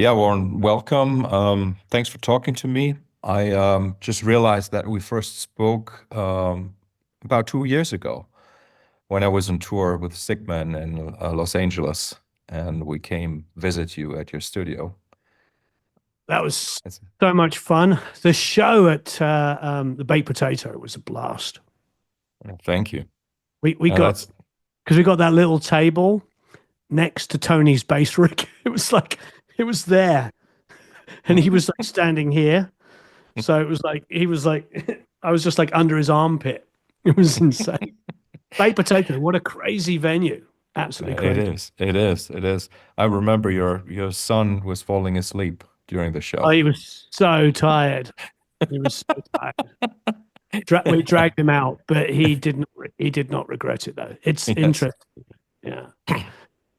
Yeah, Warren, welcome. Thanks for talking to me. I just realized that we first spoke about 2 years ago when I was on tour with Sigman in Los Angeles, and we came visit you at your studio. That was It's- so much fun. The show at the Baked Potato was a blast. Thank you. We got That's because we got that little table next to Tony's bass rig. It was like it was there, and he was like standing here. So it was like he was like I was just like under his armpit. It was insane. Baked Potato, what a crazy venue! Absolutely it crazy. is. It is. It is. I remember your son was falling asleep during the Oh, show. he was so tired. He was so tired. We dragged him out, but he did not regret it though. It's Yes. interesting. Yeah,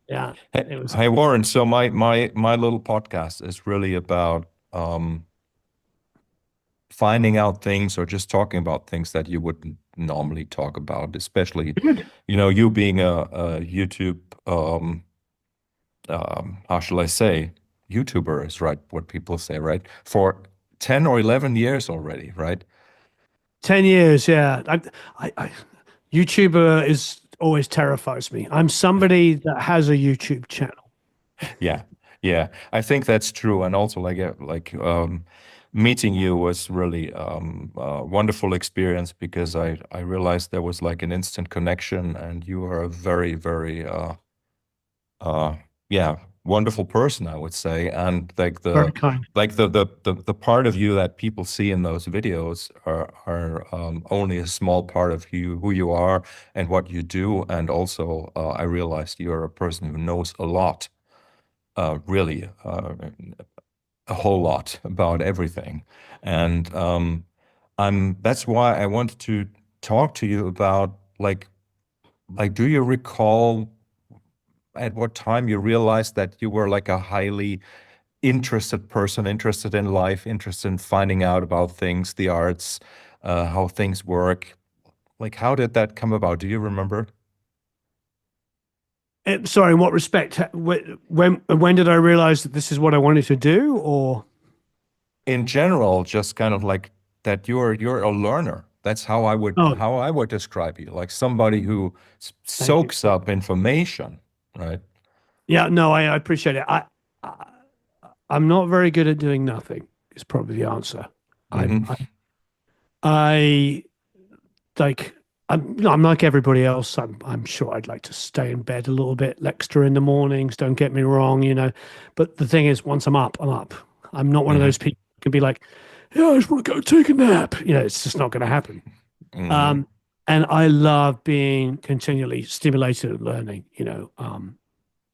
yeah. Hey, It was hey, Warren, so my little podcast is really about finding out things or just talking about things that you wouldn't normally talk about, especially, good. you being a YouTube, how shall I say, YouTuber is right, what people say, right? For 10 or 11 years already, right? 10 years. Yeah, YouTuber is always terrifies me. I'm somebody that has a YouTube channel. Yeah, yeah, I think that's true. And also meeting you was really a wonderful experience because I realized there was like an instant connection and you are a very, very uh yeah, wonderful person, I would say. And like Very kind. the part of you that people see in those videos are only a small part of who you are and what you do. And also I realized you're a person who knows a lot, really a whole lot about everything. And that's why I wanted to talk to you about do you recall at what time you realized that you were like a highly interested person, interested in life, interested in finding out about things, the arts, how things work? Like, how did that come about? Do you remember? Sorry, in what respect? When did I realize that this is what I wanted to do? Or In general, just kind of like that you're a learner. That's oh, how I would describe you, like somebody who thank you. soaks up information, right? Yeah, no, I appreciate it. I I'm not very good at doing nothing. Is probably the answer. I'm Hmm. I like I'm like everybody else. I'm sure I'd like to stay in bed a little bit extra in the mornings. Don't get me wrong, But the thing is, once I'm up, I'm up. I'm not one of Hmm. those people who can be like, yeah, I just want to go take a nap. It's just not going to happen. Hmm. Um, and I love being continually stimulated and learning.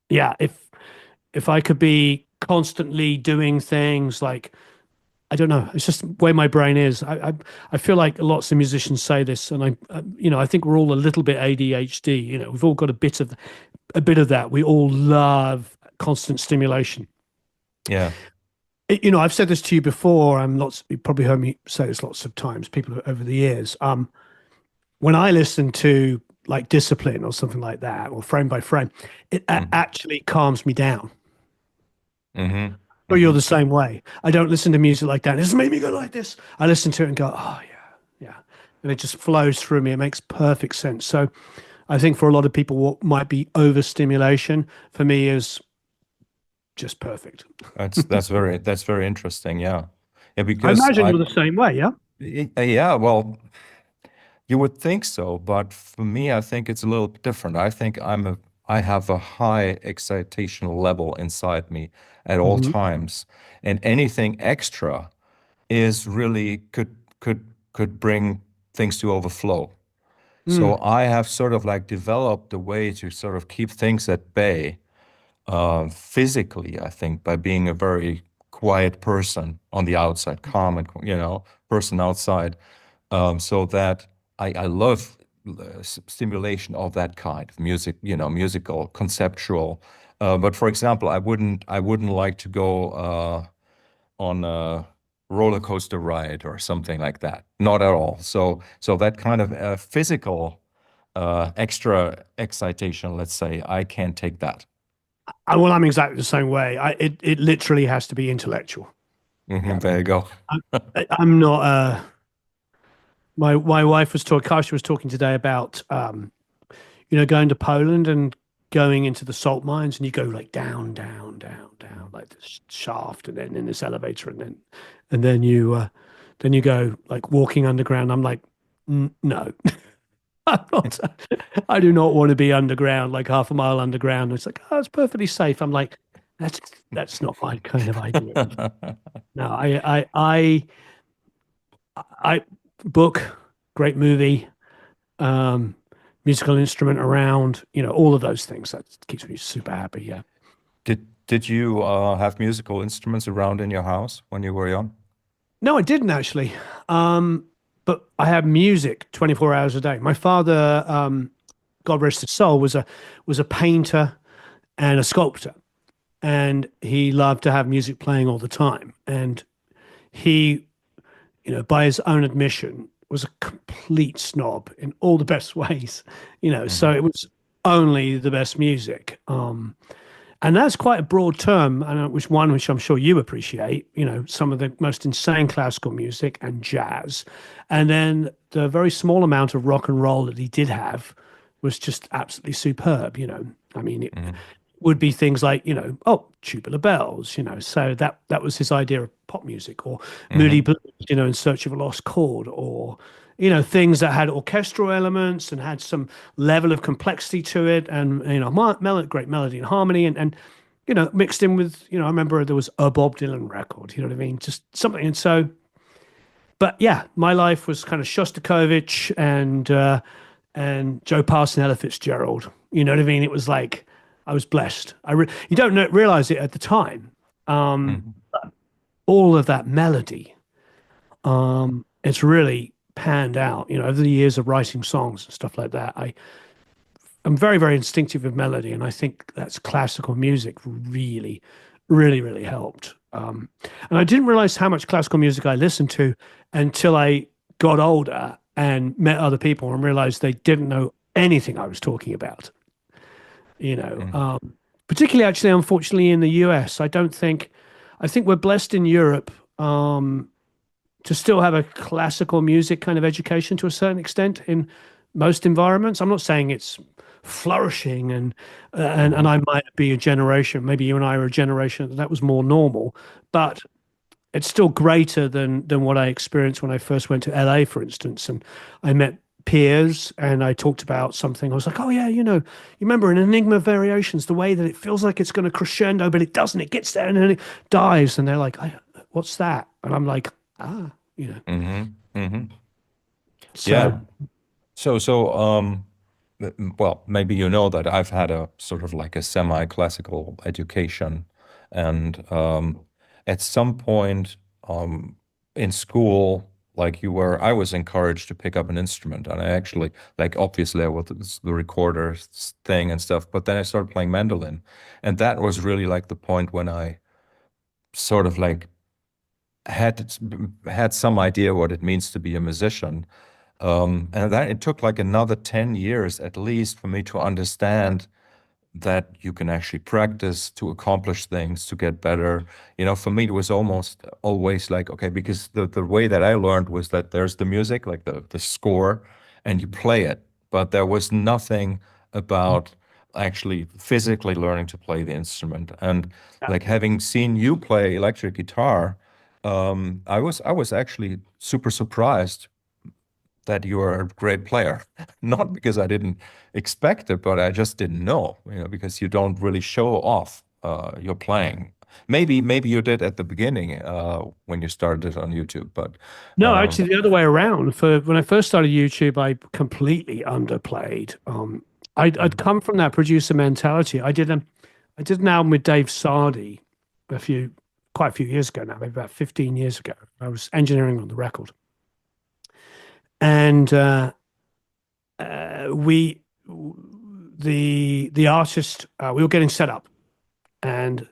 Yeah, if I could be constantly doing things like I don't know. It's just the way my brain is. I feel like lots of musicians say this, and I think we're all a little bit ADHD. We've all got a bit of that. We all love constant stimulation. Yeah. I've said this to you before. You probably heard me say this lots of times. People over the years. When I listen to like Discipline or something like that, or Frame by Frame, it Hmm. actually calms me down. Hmm. Or you're Hmm. the same way. I don't listen to music like that. This made me go like this. I listen to it and go, oh yeah, yeah, and it just flows through me. It makes perfect sense. So I think for a lot of people, what might be overstimulation for me is just perfect. That's very interesting. Yeah. Yeah, I because imagine you're the same way. Yeah. yeah, well, you would think so, but for me, I think it's a little different. I have a high excitational level inside me at all Hmm. times, and anything extra is really could bring things to overflow. So Mm. I have sort of like developed a way to sort of keep things at bay, physically, I think, by being a very quiet person on the outside, calm and, person outside, so that I love stimulation of that kind of music, musical, conceptual. But for example, I wouldn't like to go on a roller coaster ride or something like that. Not at all. So that kind of physical extra excitation, let's say, I can't take that. Well, I'm exactly the same way. It literally has to be intellectual. Hmm, there you go. I'm not. My wife was talking. Kasia was talking today about going to Poland and going into the salt mines, and you go like down, down, down, down, like this shaft, and then in this elevator, and then you go like walking underground. I'm like, No, I'm not. I do not want to be underground, like half a mile underground. It's like, oh, it's perfectly safe. I'm like, that's that's not my kind of idea. No, I book, great movie, um, musical instrument around, all of those things. That keeps me super happy. Yeah. Did you have musical instruments around in your house when you were young? No, I didn't actually. Um, but I had music 24 hours a day. My father, God rest his soul, was a painter and a sculptor, and he loved to have music playing all the time. And he, by his own admission, was a complete snob in all the best ways. So Hmm. it was only the best music. And that's quite a broad term, and which I'm sure you appreciate. Some of the most insane classical music and jazz, and then the very small amount of rock and roll that he did have was just absolutely superb. I mean, it Hmm. would be things like, Tubular Bells. So that was his idea of pop music, or Moody Hmm. Blues, In Search of a Lost Chord, or things that had orchestral elements and had some level of complexity to it, and great melody and harmony, and mixed in with, I remember there was a Bob Dylan record, you know what I mean, just something. And so, but yeah, my life was kind of Shostakovich and Joe Parsons, Ella Fitzgerald. You know what I mean? It was like I was blessed. You don't realize it at the time. Um, Hmm. all of that melody, it's really panned out. Over the years of writing songs and stuff like that, I'm very, very instinctive with melody, and I think that's classical music really, really, really helped. And I didn't realize how much classical music I listened to until I got older and met other people and realized they didn't know anything I was talking about. You know, Hmm. um, Particularly actually, unfortunately, in the US, I think we're blessed in Europe to still have a classical music kind of education to a certain extent in most environments. I'm not saying it's flourishing, and Hmm. I might be a generation, maybe you and I are a generation that was more normal, but it's still greater than what I experienced when I first went to LA, for instance, and I met peers and I talked about something. I was like, oh yeah, you remember in Enigma Variations, the way that it feels like it's going to crescendo, but it doesn't. It gets there and then it dies, and they're like, what's that? And I'm like, ah, you know. Hmm. Hmm. So Yeah. So, well, maybe you know that I've had a sort of like a semi-classical education, and at some point in school, like you were, I was encouraged to pick up an instrument, and I actually, like, obviously I was the recorder thing and stuff, but then I started playing mandolin, and that was really like the point when I sort of like had had some idea what it means to be a musician. And then it took like another 10 years at least for me to understand that you can actually practice to accomplish things, to get better. For me, it was almost always like, okay, because the way that I learned was that there's the music, like the score, and you play it. But there was nothing about actually physically learning to play the instrument. And like having seen you play electric guitar, I was actually super surprised that you are a great player. Not because I didn't expect it, but I just didn't know, because you don't really show off your playing. Maybe you did at the beginning when you started on YouTube, but no, um, actually the other way around. For when I first started YouTube, I completely underplayed. I'd come from that producer mentality. I did an album with Dave Sardi quite a few years ago now, maybe about 15 years ago. I was engineering on the record, and we the artist we were getting set up, and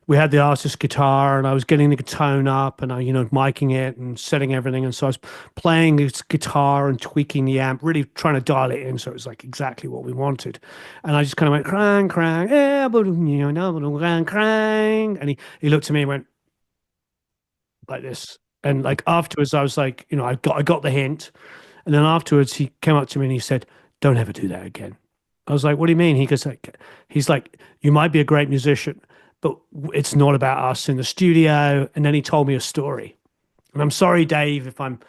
we had the artist guitar, and I was getting the tone up, and I, miking it and setting everything. And so I was playing this guitar and tweaking the amp, really trying to dial it in so it was like exactly what we wanted. And I just kind of went crang crang, crang crang, and he looked at me and went like this. And like afterwards, I was like, I got the hint. And then afterwards, he came up to me and he said, "Don't ever do that again." I was like, "What do you mean?" He's like, "You might be a great musician, but it's not about us in the studio." And then he told me a story. And I'm sorry, Dave, if I'm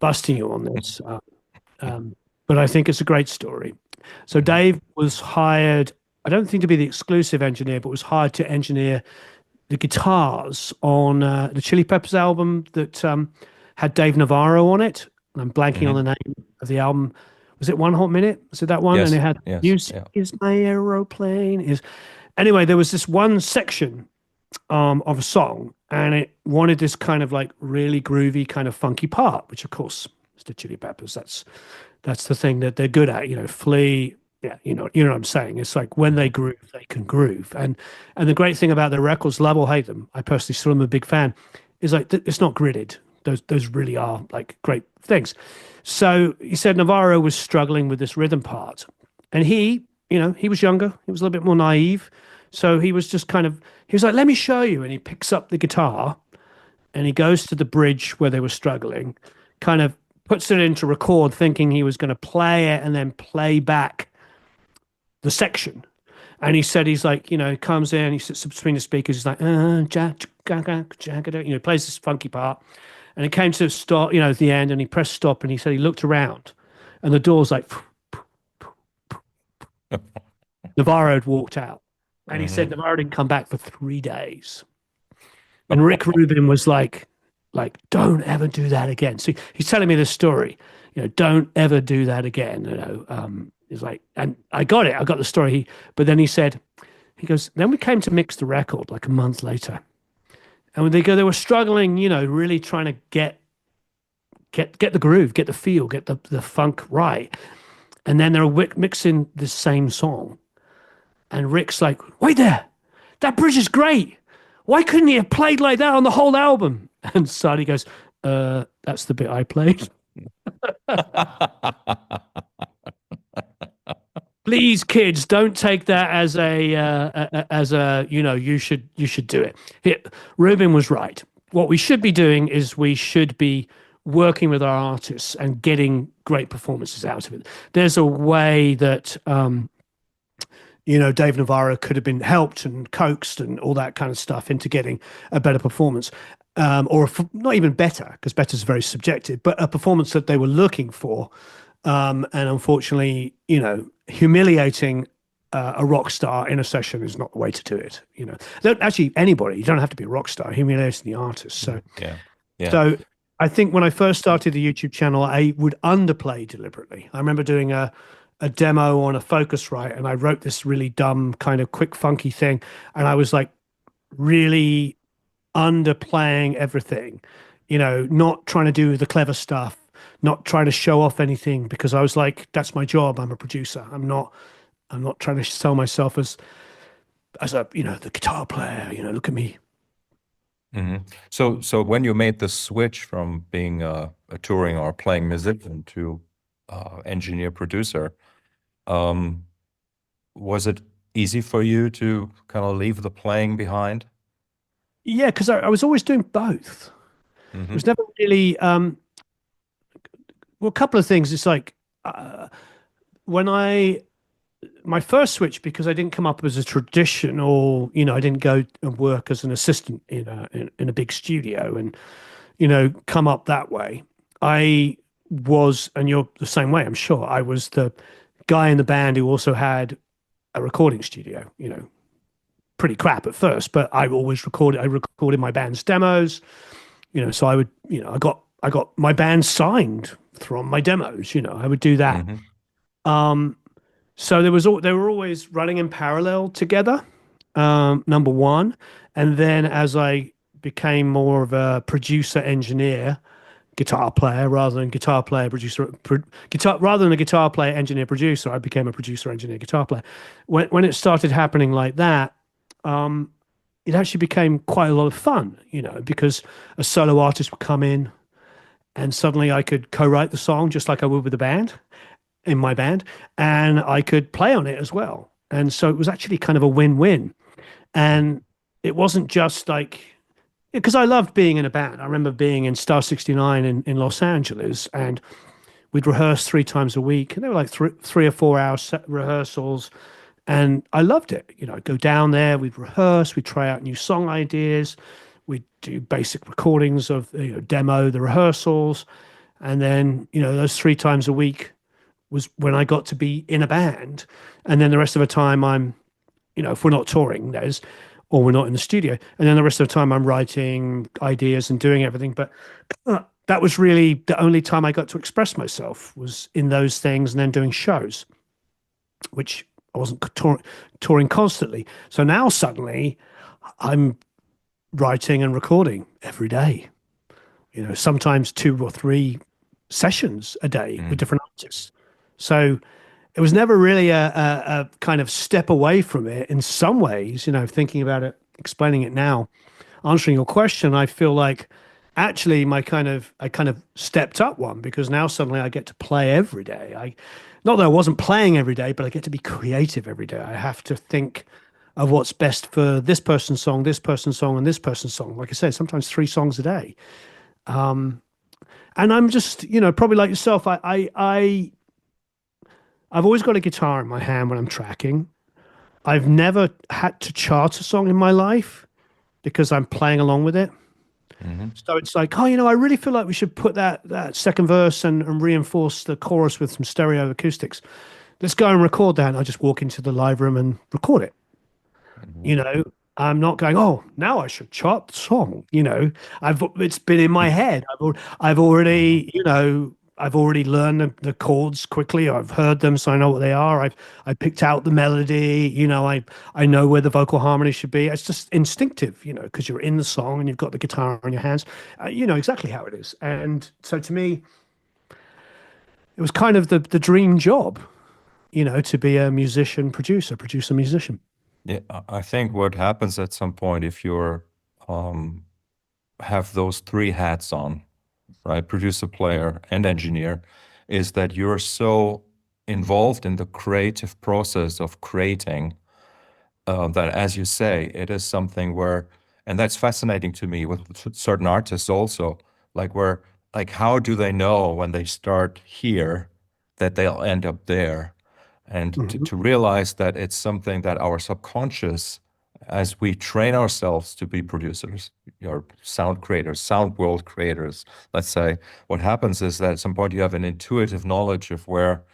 busting you on this, um, but I think it's a great story. So Mhm. Dave was hired, I don't think to be the exclusive engineer, but was hired to engineer the guitars on the Chili Peppers album that had Dave Navarro on it. And I'm blanking on Mhm. the name of the album. Was it One Hot Minute? Was it that one? And it Yes, had yes, "Music yeah. is my aeroplane." Is anyway. There was this one section of a song, and it wanted this kind of like really groovy, kind of funky part, which of course is the Chili Peppers. That's the thing that they're good at. Flea. Yeah, you know what I'm saying. It's like when they Mhm. groove, they can groove. And the great thing about their records, love or hate them, I personally still am a big fan, is like it's not gridded. Those really are like great things. So he said Navarro was struggling with this rhythm part, and he was younger. He was a little bit more naive. So he was just he was like, "Let me show you." And he picks up the guitar and he goes to the bridge where they were struggling, kind of puts it into record, thinking he was going to play it and then play back the section. And he said he's like, he comes in, he sits between the speakers, he's like, plays this funky part. And it came to start, at the end, and he pressed stop and he said he looked around and the door's like, Navarro had walked out. And he said Mhm. Navarro didn't come back for 3 days. And Rick Rubin was like, don't ever do that again. See, he's telling me this story, don't ever do that again. He's like, and I got it. I got the story. But then he goes, then we came to mix the record like a month later. And when they were struggling, really trying to get the groove, get the feel, get the funk right. And then they're mixing the same song. And Rick's like, wait there, that bridge is great. Why couldn't he have played like that on the whole album? And Sadie goes, that's the bit I played. Please, kids, don't take that as a you should do it. Rubin was right. What we should be doing is we should be working with our artists and getting great performances out of it. There's a way that Dave Navarro could have been helped and coaxed and all that kind of stuff into getting a better performance. Not even better, because better is very subjective, but a performance that they were looking for. And unfortunately, humiliating a rock star in a session is not the way to do it. Don't actually anybody. You don't have to be a rock star. Humiliating the artist. So, Yeah, yeah. so I think when I first started the YouTube channel, I would underplay deliberately. I remember doing a demo on a Focusrite, and I wrote this really dumb kind of quick funky thing, and I was like really underplaying everything, not trying to do the clever stuff, not trying to show off anything, because I was like, that's my job. I'm a producer. I'm not trying to sell myself as a, the guitar player, look at me. Mhm. So when you made the switch from being a touring or playing musician to engineer producer, um, was it easy for you to kind of leave the playing behind? Yeah, because I was always doing both. It was Hmm. never really, well, a couple of things. It's like, uh, when my first switch, because I didn't come up as a traditional, I didn't go and work as an assistant in a big studio and come up that way. I was, and you're the same way, I'm sure. I was the guy in the band who also had a recording studio. Pretty crap at first, but I always recorded. I recorded my band's demos. So I would, I got my band signed from my demos. I would do that. Hmm. Um, So they were always running in parallel together, number one. And then as I became more of a producer engineer, guitar player rather than guitar player producer, guitar rather than a guitar player engineer producer, I became a producer engineer guitar player. When it started happening like that, it actually became quite a lot of fun, because a solo artist would come in and suddenly I could co-write the song just like I would with the band in my band, and I could play on it as well. And so it was actually kind of a win-win. And it wasn't just like, because I loved being in a band. I remember being in Star 69 in Los Angeles, and we'd rehearse 3 times a week, and they were like 3 or 4 hour rehearsals. And I loved it. I'd go down there, we'd rehearse, we'd try out new song ideas, we'd do basic recordings of, demo, the rehearsals. And then, those 3 times a week was when I got to be in a band. And then the rest of the time I'm, if we're not touring, that is, or we're not in the studio. And then the rest of the time I'm writing ideas and doing everything. But that was really the only time I got to express myself, was in those things, and then doing shows, which I wasn't touring constantly. So now suddenly I'm writing and recording every day, sometimes 2 or 3 sessions a day with Mm. different artists. So it was never really a kind of step away from it in some ways, thinking about it, explaining it now, answering your question. I feel like actually I kind of stepped up one, because now suddenly I get to play every day. Not that I wasn't playing every day, but I get to be creative every day. I have to think of what's best for this person's song, this person's song, and this person's song. Like I said, sometimes 3 songs a day. And I'm just, probably like yourself, I've always got a guitar in my hand when I'm tracking. I've never had to chart a song in my life because I'm playing along with it. Mhm. So it's like, oh, I really feel like we should put that second verse and reinforce the chorus with some stereo acoustics. Let's go and record that. And I just walk into the live room and record it. Mhm. You know, I'm not going, oh, now I should chart the song. It's been in my head. I've Mhm. already, I've already learned the chords quickly. I've heard them, so I know what they are. I picked out the melody. I know where the vocal harmony should be. It's just instinctive, because you're in the song and you've got the guitar in your hands. You know exactly how it is. And so to me, it was kind of the dream job, to be a musician, producer, musician. Yeah, I think what happens at some point if you're um, have those three hats on, right? Producer, player, and engineer, is that you're so involved in the creative process of creating that, as you say, it is something where, and that's fascinating to me with certain artists also, like where, like, how do they know when they start here that they'll end up there? And Mhm. to realize that it's something that our subconscious, as we train ourselves to be producers, or sound creators, sound world creators, let's say, what happens is that at some point you have an intuitive knowledge of where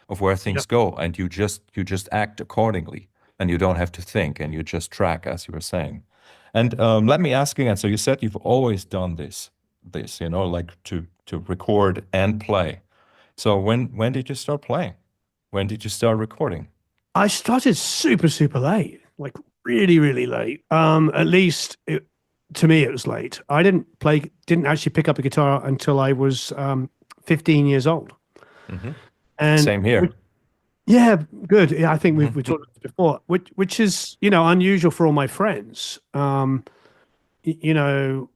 Yeah. things go, and you just act accordingly, and you don't have to think, and you just track, as you were saying. And let me ask again. So you said you've always done this, like to record and play. So when did you start playing? When did you start recording? I started super, super late, like really, really late. At least to me, it was late. Didn't actually pick up a guitar until I was 15 years old. Hmm. And Same here. yeah, good. Yeah, I think we Hmm. talked about this before, which is, unusual for all my friends. Y- you know,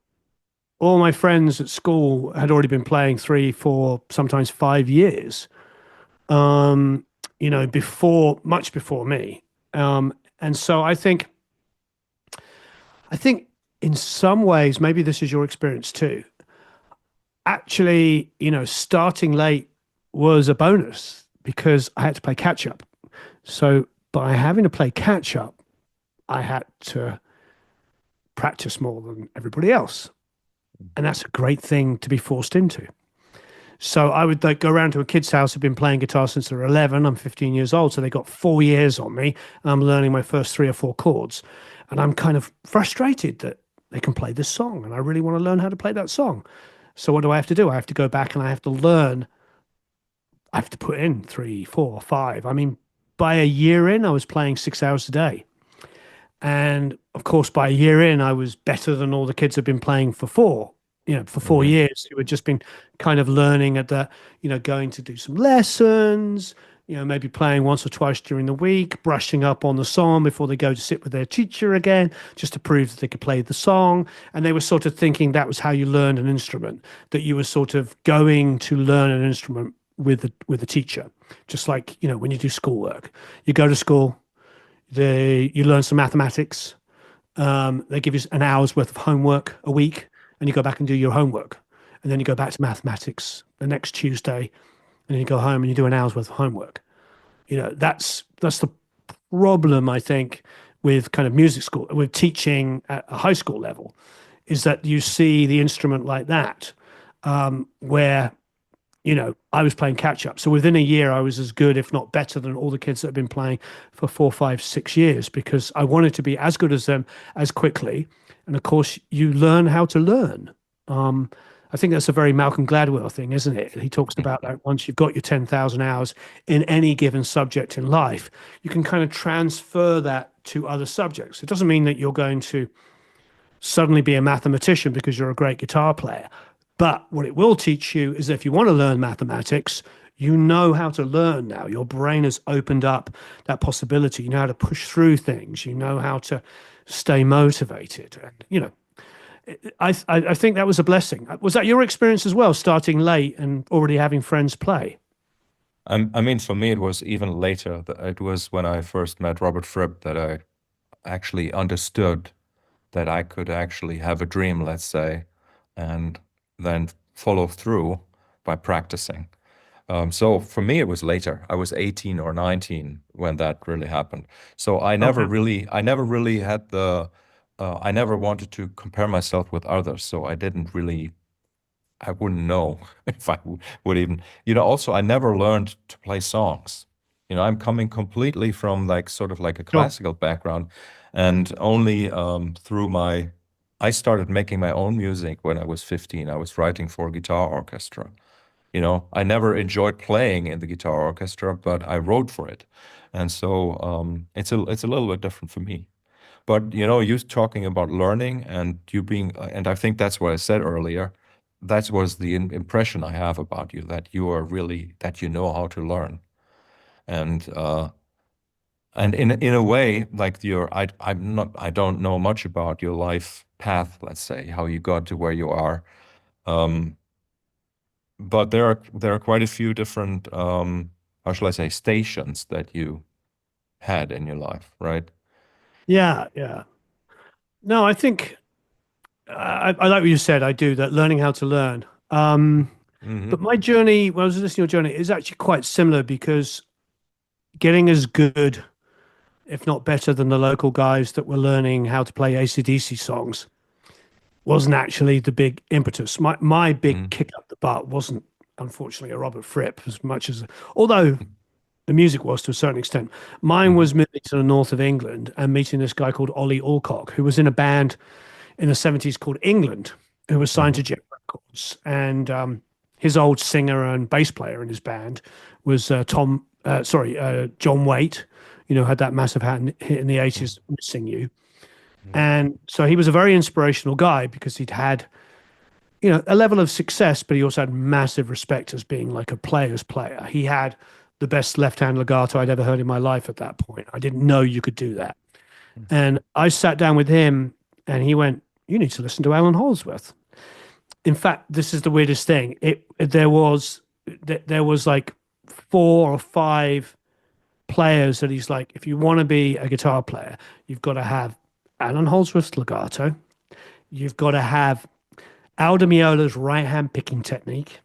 all my friends at school had already been playing 3, 4, sometimes 5 years. Um, much before me. And so I think in some ways, maybe this is your experience too. Actually, starting late was a bonus because I had to play catch up. So by having to play catch up, I had to practice more than everybody else. And that's a great thing to be forced into. So I would like go around to a kid's house who've been playing guitar since they're 11. I'm 15 years old. So they got 4 years on me. And I'm learning my first 3 or 4 chords. And I'm kind of frustrated that they can play this song. And I really want to learn how to play that song. So what do I have to do? I have to go back and I have to learn. I have to put in 3, 4, 5. I mean, by a year in, I was playing 6 hours a day. And of course, by a year in, I was better than all the kids had been playing for four Hmm. years, who had just been kind of learning at going to do some lessons, maybe playing once or twice during the week, brushing up on the song before they go to sit with their teacher again, just to prove that they could play the song. And they were sort of thinking that was how you learned an instrument, that you were sort of going to learn an instrument with a teacher, just like, when you do schoolwork. You go to school, you learn some mathematics, they give you an hour's worth of homework a week, and you go back and do your homework. And then you go back to mathematics the next Tuesday, and then you go home and you do an hour's worth of homework. That's the problem, I think, with kind of music school, with teaching at a high school level, is that you see the instrument like that, where I was playing catch up. So within a year, I was as good, if not better, than all the kids that have been playing for 4, 5, 6 years, because I wanted to be as good as them as quickly. And of course, you learn how to learn. I think that's a very Malcolm Gladwell thing, isn't it? He talks about that once you've got your 10,000 hours in any given subject in life, you can kind of transfer that to other subjects. It doesn't mean that you're going to suddenly be a mathematician because you're a great guitar player. But what it will teach you is, if you want to learn mathematics, you know how to learn now. Your brain has opened up that possibility. You know how to push through things. You know how to stay motivated. And, I think that was a blessing. Was that your experience as well, starting late and already having friends play? I mean, for me, it was even later. It was when I first met Robert Fripp that I actually understood that I could actually have a dream, let's say, and then follow through by practicing. So for me, it was later. I was 18 or 19 when that really happened. So Okay. I never really had I never wanted to compare myself with others. So I wouldn't know if would even, also I never learned to play songs. I'm coming completely from like sort of like a Sure. classical background, and only I started making my own music when I was 15. I was writing for a guitar orchestra. I never enjoyed playing in the guitar orchestra, but I wrote for it. And so it's a little bit different for me. But you talking about learning and you being, and I think that's what I said earlier. That was the impression I have about you, that you are really that you know how to learn, and in a way, like I don't know much about your life path, let's say, how you got to where you are. Um, but there are quite a few different how shall I say stations that you had in your life, right? Yeah, yeah. No, I think I like what you said. I do that, learning how to learn. But Hmm. my journey, when I was listening to your journey, is actually quite similar, because getting as good, if not better, than the local guys that were learning how to play AC/DC songs wasn't actually the big impetus. My big Hmm. kick up the butt wasn't, unfortunately, a Robert Fripp, as much as, although the music was to a certain extent. Mine Hmm. was moving to the north of England and meeting this guy called Ollie Alcock, who was in a band in the 70s called England, who was signed to Hmm. Jet Records. And his old singer and bass player in his band was John Waite, had that massive hit in the 80s, Missing You. And so he was a very inspirational guy, because he'd had, a level of success, but he also had massive respect as being like a player's player. He had the best left-hand legato I'd ever heard in my life at that point. I didn't know you could do that. And I sat down with him, and he went, "You need to listen to Alan Holdsworth." In fact, this is the weirdest thing. There was like 4 or 5 players that he's like, if you want to be a guitar player, you've got to have Alan Holdsworth's legato. You've got to have Al Di Meola's right hand picking technique.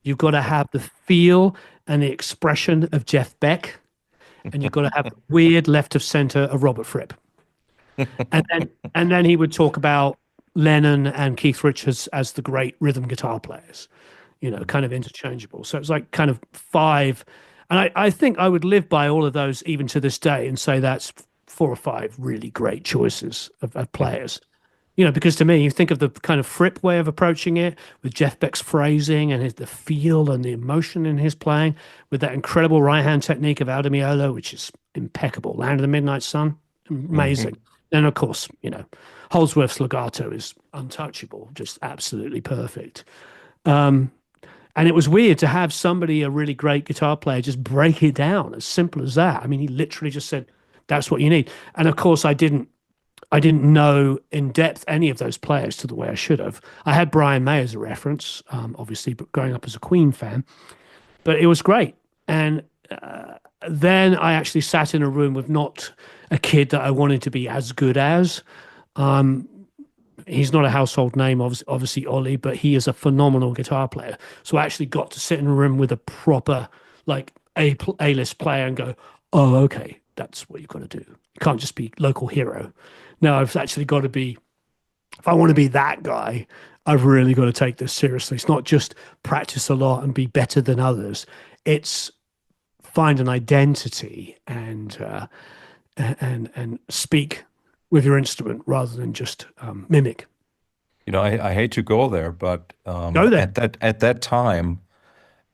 You've got to have the feel and the expression of Jeff Beck, and you've got to have the weird left of center of Robert Fripp. And then he would talk about Lennon and Keith Richards as the great rhythm guitar players, kind of interchangeable. So it's like kind of 5. And I think I would live by all of those even to this day, and say that's 4 or 5 really great choices of players. Because to me, you think of the kind of Fripp way of approaching it, with Jeff Beck's phrasing and the feel and the emotion in his playing, with that incredible right hand technique of Al Di Meola, which is impeccable. Land of the Midnight Sun, amazing. Hmm. And of course, Holdsworth's legato is untouchable, just absolutely perfect. And it was weird to have somebody, a really great guitar player, just break it down as simple as that. I mean, he literally just said, "That's what you need." And of course, I didn't know in depth any of those players to the way I should have. I had Brian May as a reference, obviously, but growing up as a Queen fan, but it was great. And then I actually sat in a room with not a kid that I wanted to be as good as. He's not a household name, obviously Ollie, but he is a phenomenal guitar player. So I actually got to sit in a room with a proper, like A-list player and go, "Oh, okay, that's what you've got to do. You can't just be local hero. No, I've actually got to be, if I want to be that guy, I've really got to take this seriously. It's not just practice a lot and be better than others. It's find an identity and speak with your instrument rather than just mimic." I hate to go there, but Go there. at that time,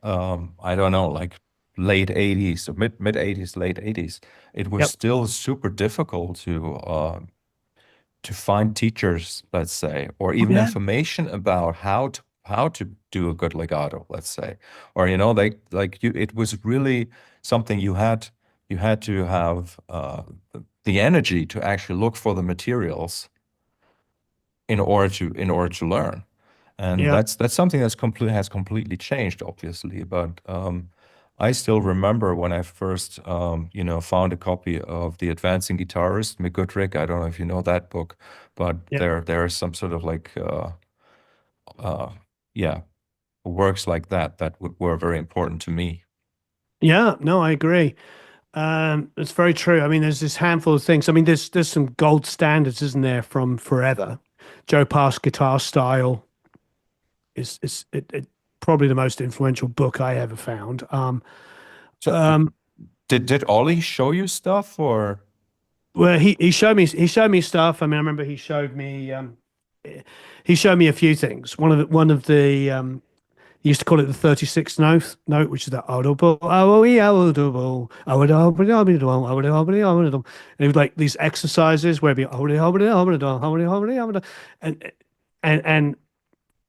I don't know, like late 80s or mid 80s, late 80s, it was Yep. still super difficult to find teachers, let's say, or Oh, even yeah. information about how to do a good legato, let's say. Or it was really something you had to have the energy to actually look for the materials in order to learn. And Yeah. that's something has completely changed, obviously. But I still remember when I first found a copy of The Advancing Guitarist, McGoodrick. I don't know if you know that book, but Yeah. there are some sort of like uh, yeah, works like that were very important to me. Yeah. No, I agree. It's very true. I mean, there's this handful of things. I mean, there's some gold standards, isn't there, from forever. Joe Pass Guitar Style is probably the most influential book I ever found. So Um, did Ollie show you stuff or? Well, he showed me stuff. I mean, I remember he showed me a few things. One of the he used to call it the 36th note, which is the audible, audible, audible. And it was like these exercises where it'd be and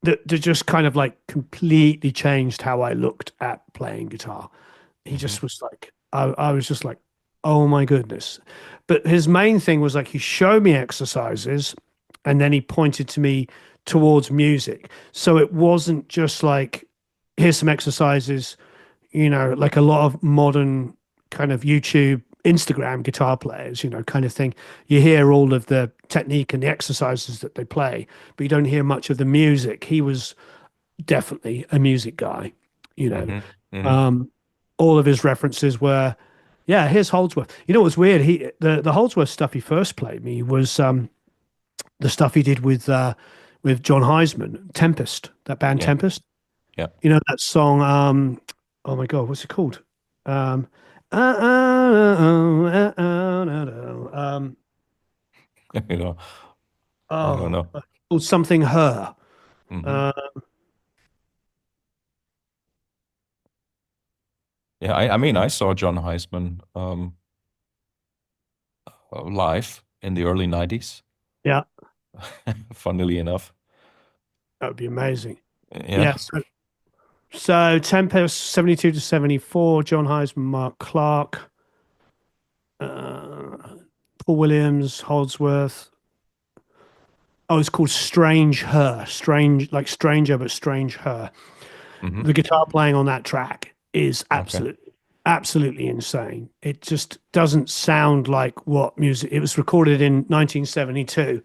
that just kind of like completely changed how I looked at playing guitar. He Mhm, just was like, I was just like, oh my goodness. But his main thing was like he showed me exercises and then he pointed to me towards music. So it wasn't just like, here's some exercises, like a lot of modern kind of YouTube, Instagram guitar players, kind of thing. You hear all of the technique and the exercises that they play, but you don't hear much of the music. He was definitely a music guy, you know. mhm, mhm. Um, all of his references were, yeah, here's Holdsworth. You know what's weird? The Holdsworth stuff he first played me was the stuff he did with John Heisman, Tempest, that band Yeah, Tempest. yeah. You know that song? Oh my God, what's it called? Um, You know, I don't oh, know. called something Her. Hmm. Uh, Yeah, I mean, I saw John Heisman live in the early 90s, yeah, funnily enough. that would be amazing. Yeah. Yeah, so Tempest 72 to 74, John Heisman, Mark Clark, uh, Paul Williams, Holdsworth. Oh, it's called Strange Her. Strange, like stranger, but strange her. Hmm. The guitar playing on that track is Okay. absolutely insane. It just doesn't sound like what music. It was recorded in 1972.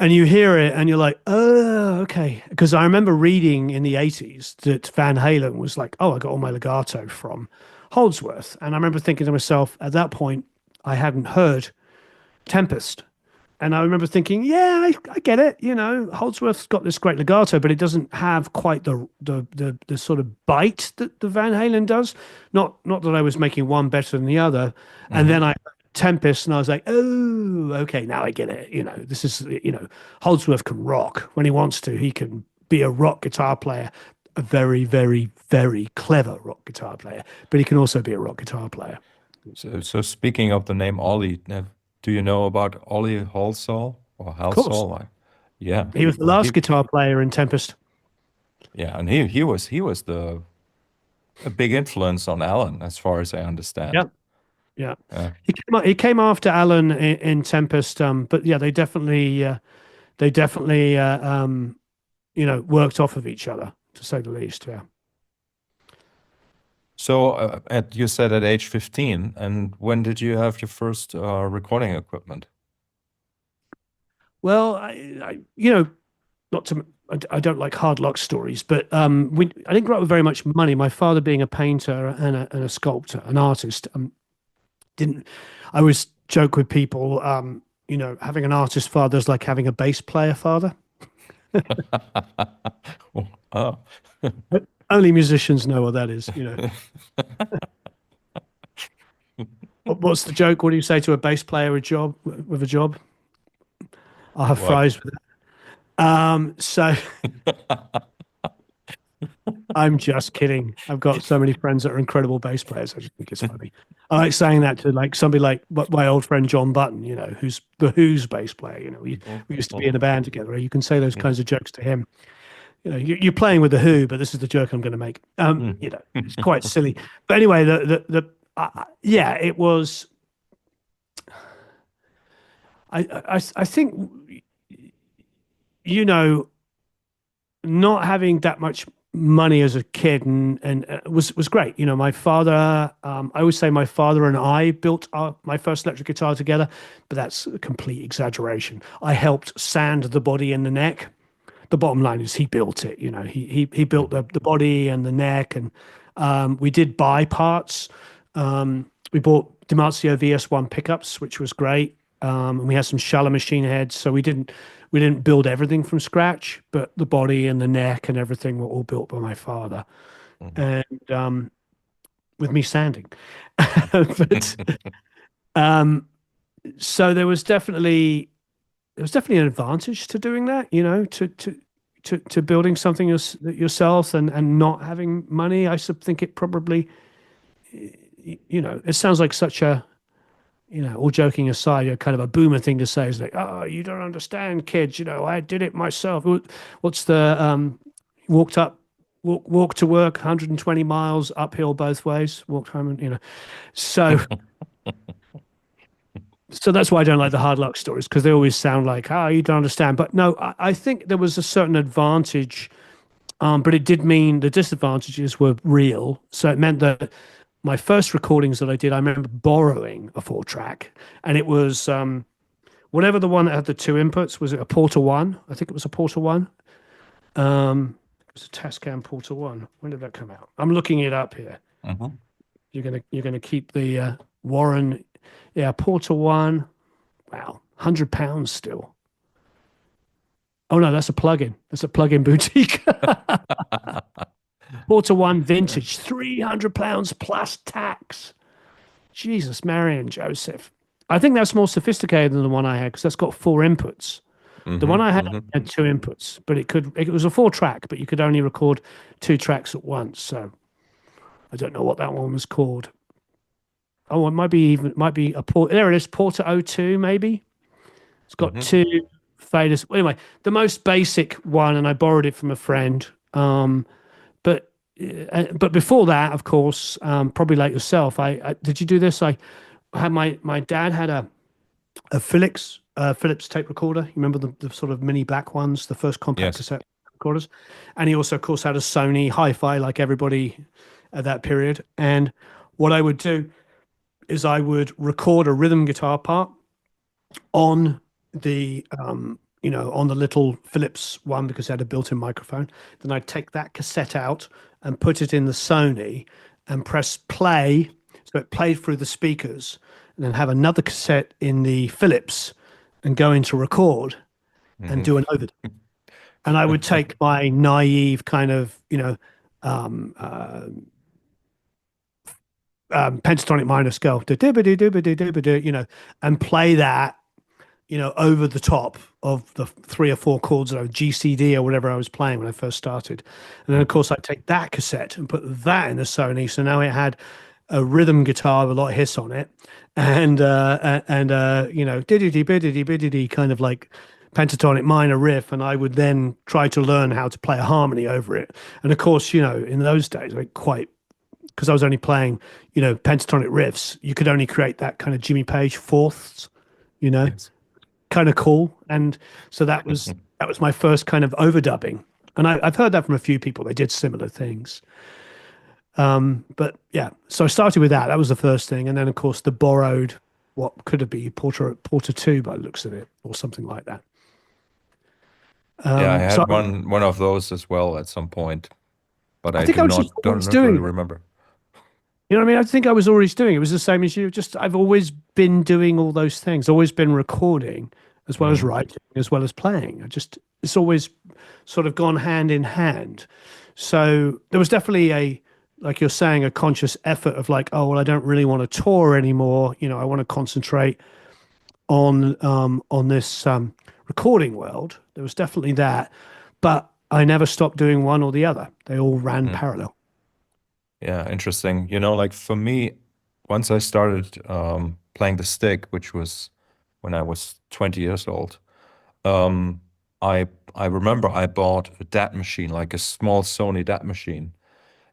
And you hear it and you're like, oh, okay. Because I remember reading in the 80s that Van Halen was like, oh, I got all my legato from Holdsworth. And I remember thinking to myself at that point, I hadn't heard Tempest. And I remember thinking, yeah, I get it. Holdsworth's got this great legato, but it doesn't have quite the sort of bite that the Van Halen does. Not that I was making one better than the other. And Hmm. then I Tempest, and I was like, oh, okay, now I get it. This is Holdsworth can rock when he wants to. He can be a rock guitar player, a very, very, very clever rock guitar player, but he can also be a rock guitar player. So speaking of the name Ollie, do you know about Ollie Halsall or Of course, Halsall? Yeah, he was the he last guitar player in Tempest. Yeah, and he was the a big influence on Alan, as far as I understand. Yeah, yeah. Yeah. He came after Alan in Tempest, but yeah, they definitely worked off of each other, to say the least. Yeah. So, you said at age 15, and when did you have your first recording equipment? Well, not to, I don't like hard luck stories, but I didn't grow up with very much money. My father being a painter and a sculptor, an artist, didn't. I always joke with people, having an artist father is like having a bass player father. Oh. But only musicians know what that is. What's the joke? What do you say to a bass player with a job? I'll have What? fries with it. So I'm just kidding. I've got so many friends that are incredible bass players. I just think it's funny. I like saying that to like somebody like my old friend John Button, who's the Who's bass player. We used to be in a band together. You can say those kinds of jokes to him. You're playing with the Who, but this is the joke I'm going to make. It's quite silly. But anyway, yeah, it was. I think you know not having that much money as a kid and was great. My father, I always say my father and I built my first electric guitar together, but that's a complete exaggeration. I helped sand the body and the neck. The bottom line is he built it. He built the body and the neck, and we did buy parts. We bought Dimarzio VS1 pickups, which was great. And we had some shallow machine heads, so we didn't build everything from scratch, but the body and the neck and everything were all built by my father, Mhm. and with me sanding. But um, so there was definitely an advantage to doing that, to building something yourself and not having money. Think it probably, it sounds like such a, all joking aside, kind of a boomer thing to say is like, oh, you don't understand, kids. I did it myself. What's the walk to work, 120 miles uphill both ways, walked home, and. So so that's why I don't like the hard luck stories because they always sound like, oh, you don't understand. But no, I think there was a certain advantage, but it did mean the disadvantages were real. So it meant that my first recordings that I did, I remember borrowing a 4-track, and it was whatever the one that had the two inputs. Was it a Porter One? I think it was a Porter One. It was a Tascam Porter One. When did that come out? I'm looking it up here. Mhm. You're gonna keep the Warren, yeah, Porter One. Wow, £100 still. Oh no, that's a plug-in. That's a plug-in boutique. Porter One vintage, £300 plus tax. Jesus, Mary and Joseph. I think that's more sophisticated than the one I had because that's got 4 inputs. The one Mhm. I Mhm. had 2 inputs, but it was a 4-track, but you could only record 2 tracks at once. So I don't know what that one was called. Oh, it might be a port. There it is, Porter O2 maybe. It's got Mhm. 2 faders. Anyway, the most basic one, and I borrowed it from a friend. But before that, of course, probably like yourself, I did you do this? I had my dad had a Philips tape recorder. You remember the sort of mini black ones, the first compact Yes. cassette recorders, and he also, of course, had a Sony hi-fi like everybody at that period. And what I would do is I would record a rhythm guitar part on the little Philips one because it had a built-in microphone. Then I'd take that cassette out and put it in the Sony and press play, so it played through the speakers, and then have another cassette in the Philips and go into record and Mhm. do an overdub. And I would take my naive kind of, pentatonic minor scale, and play that over the top of the 3 or 4 chords that I was GCD or whatever I was playing when I first started. And then, of course, I'd take that cassette and put that in the Sony. So now it had a rhythm guitar with a lot of hiss on it, and diddy biddy biddy kind of like pentatonic minor riff, and I would then try to learn how to play a harmony over it. And of course, in those days, like quite because I was only playing, pentatonic riffs, you could only create that kind of Jimmy Page fourths, you know, Yes. kind of cool. And so that was my first kind of overdubbing. And I've heard that from a few people. They did similar things. But yeah, so I started with that. That was the first thing. And then, of course, the borrowed, what could it be, Porter 2 by the looks of it, or something like that. Yeah, I So had one of those as well at some point, but I I think do I was just not don't always not really doing it. remember. You know what I mean? I think I was always doing it. It was the same as you. Just I've always been doing all those things. Always been recording as well as Hmm. writing, as well as playing. It's always sort of gone hand in hand. So there was definitely like you're saying, a conscious effort of like, oh well, I don't really want to tour anymore. I want to concentrate on this recording world. There was definitely that, but I never stopped doing one or the other. They all ran Mm. parallel. Yeah, interesting. Like for me, once I started playing the stick, which was when I was 20 years old, um, I remember I bought a DAT machine, like a small Sony DAT machine,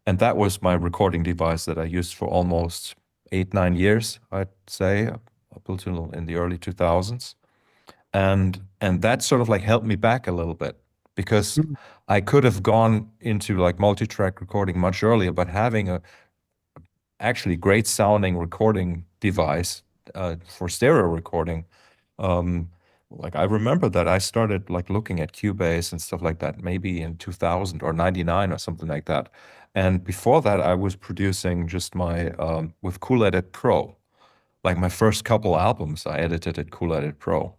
and that was my recording device that I used for almost 8, 9 years, I'd say, up until in the early 2000s. And that sort of like held me back a little bit because Mm. I could have gone into like multi-track recording much earlier, but having a actually great sounding recording device for stereo recording, um, like I remember that I started like looking at Cubase and stuff like that maybe in 2000 or 99 or something like that. And before that, I was producing just my with Cool Edit Pro. Like my first couple albums, I edited at Cool Edit Pro.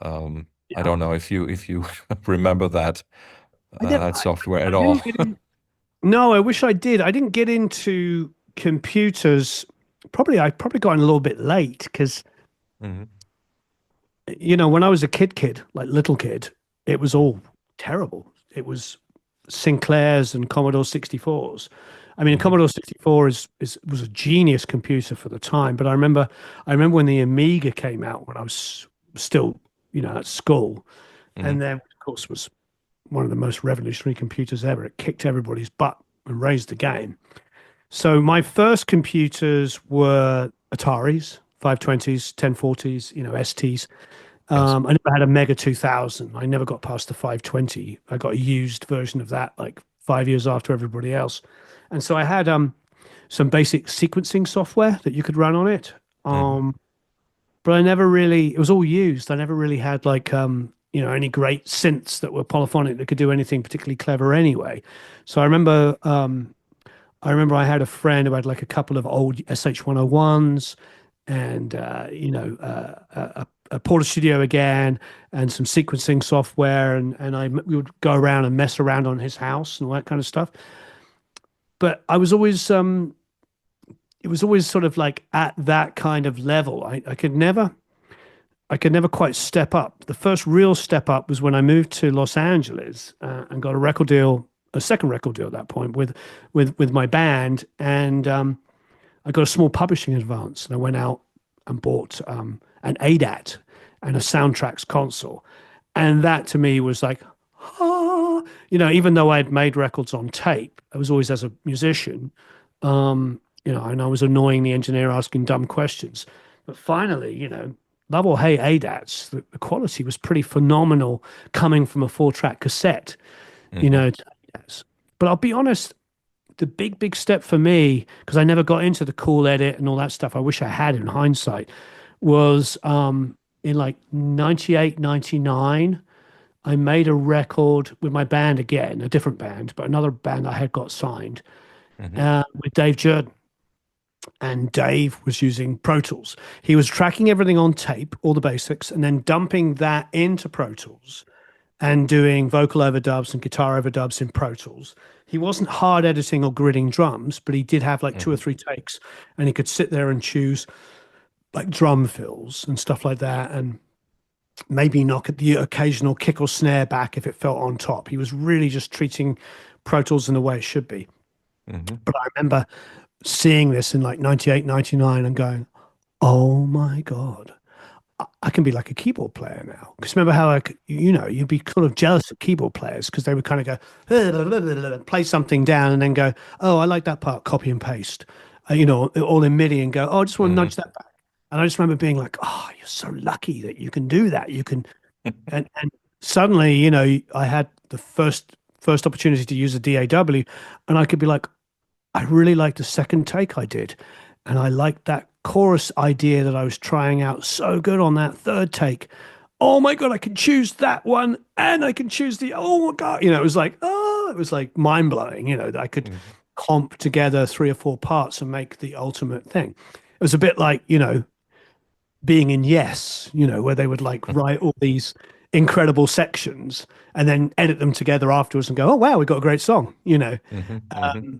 I Yeah. don't know if you remember I didn't. that software at I all. didn't get in. No, I wish I did. I didn't get into computers. I probably got in a little bit late because Hmm. when I was a kid, like little kid, it was all terrible. It was Sinclairs and Commodore 64s. I mean, Hmm. Commodore 64 was a genius computer for the time. But I remember when the Amiga came out when I was still, at school, Hmm. and then of course was one of the most revolutionary computers ever. It kicked everybody's butt and raised the game. So my first computers were Ataris, 520s, 1040s, STs. Yes. I never had a Mega 2000. I never got past the 520. I got a used version of that like 5 years after everybody else. And so I had some basic sequencing software that you could run on it. Hmm. Um, but I never really, it was all used. I never really had like, any great synths that were polyphonic that could do anything particularly clever anyway. So I remember I had a friend who had like a couple of old SH-101s and, a Porter Studio again and some sequencing software. We would go around and mess around on his house and all that kind of stuff. But it was always sort of like at that kind of level. I could never quite step up. The first real step up was when I moved to Los Angeles and got a record deal, a second record deal at that point with my band, and I got a small publishing advance, and I went out and bought an ADAT and a Soundtracks console, and that to me was like, ah, even though I had made records on tape, I was always as a musician, and I was annoying the engineer asking dumb questions. But finally, love or hate ADATs, the quality was pretty phenomenal coming from a 4-track cassette, Hmm. to ADATs. But I'll be honest, the big step for me, because I never got into the cool edit and all that stuff, I wish I had in hindsight, was in like 98, 99. I made a record with my band again, a different band, but another band I had got signed Hmm. with Dave Jordan. And Dave was using Pro Tools. He was tracking everything on tape, all the basics, and then dumping that into Pro Tools and doing vocal overdubs and guitar overdubs in Pro Tools. He wasn't hard editing or gridding drums, but he did have like two or Hmm. three takes, and he could sit there and choose like drum fills and stuff like that, and maybe knock at the occasional kick or snare back if it felt on top. He was really just treating Pro Tools in the way it should be. Hmm. But I remember seeing this in like 98, 99, and going, oh my God, I can be like a keyboard player now. Because remember how you'd be kind of jealous of keyboard players because they would kind of go play something down and then go, oh, I like that part, copy and paste, all in MIDI and go, oh, I just want to nudge Hmm. that back. And I just remember being like, oh, you're so lucky that you can do that. You can, and suddenly, I had the first opportunity to use a DAW, and I could be like, I really liked the second take I did. And I liked that chorus idea that I was trying out so good on that third take. Oh my God, I can choose that one and I can choose oh my God. It was like mind blowing, that I could Hmm. comp together three or four parts and make the ultimate thing. It was a bit like, being in Yes, where they would like write all these incredible sections and then edit them together afterwards and go, oh wow, we got a great song, Hmm. Hmm.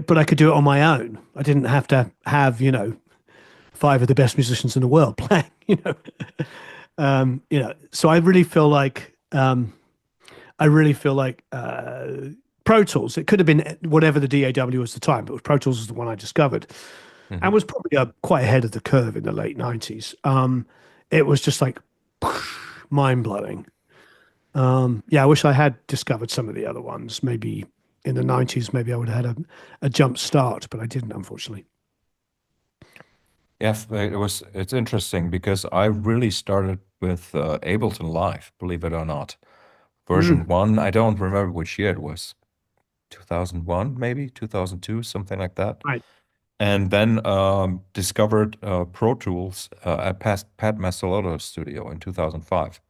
but I could do it on my own. I didn't have to have, five of the best musicians in the world playing, so I really feel like Pro Tools, it could have been whatever the DAW was at the time, but Pro Tools was the one I discovered and Hmm. was probably quite ahead of the curve in the late 90s. It was just like mind blowing. Yeah, I wish I had discovered some of the other ones. Maybe in the 90s, maybe I would have had a jump start, but I didn't, unfortunately. Yeah, it's interesting because I really started with Ableton Live, believe it or not. Version Mm, one, I don't remember which year it was. 2001, maybe 2002, something like that. right. And then discovered Pro Tools at Pat Mastelotto's studio in 2005.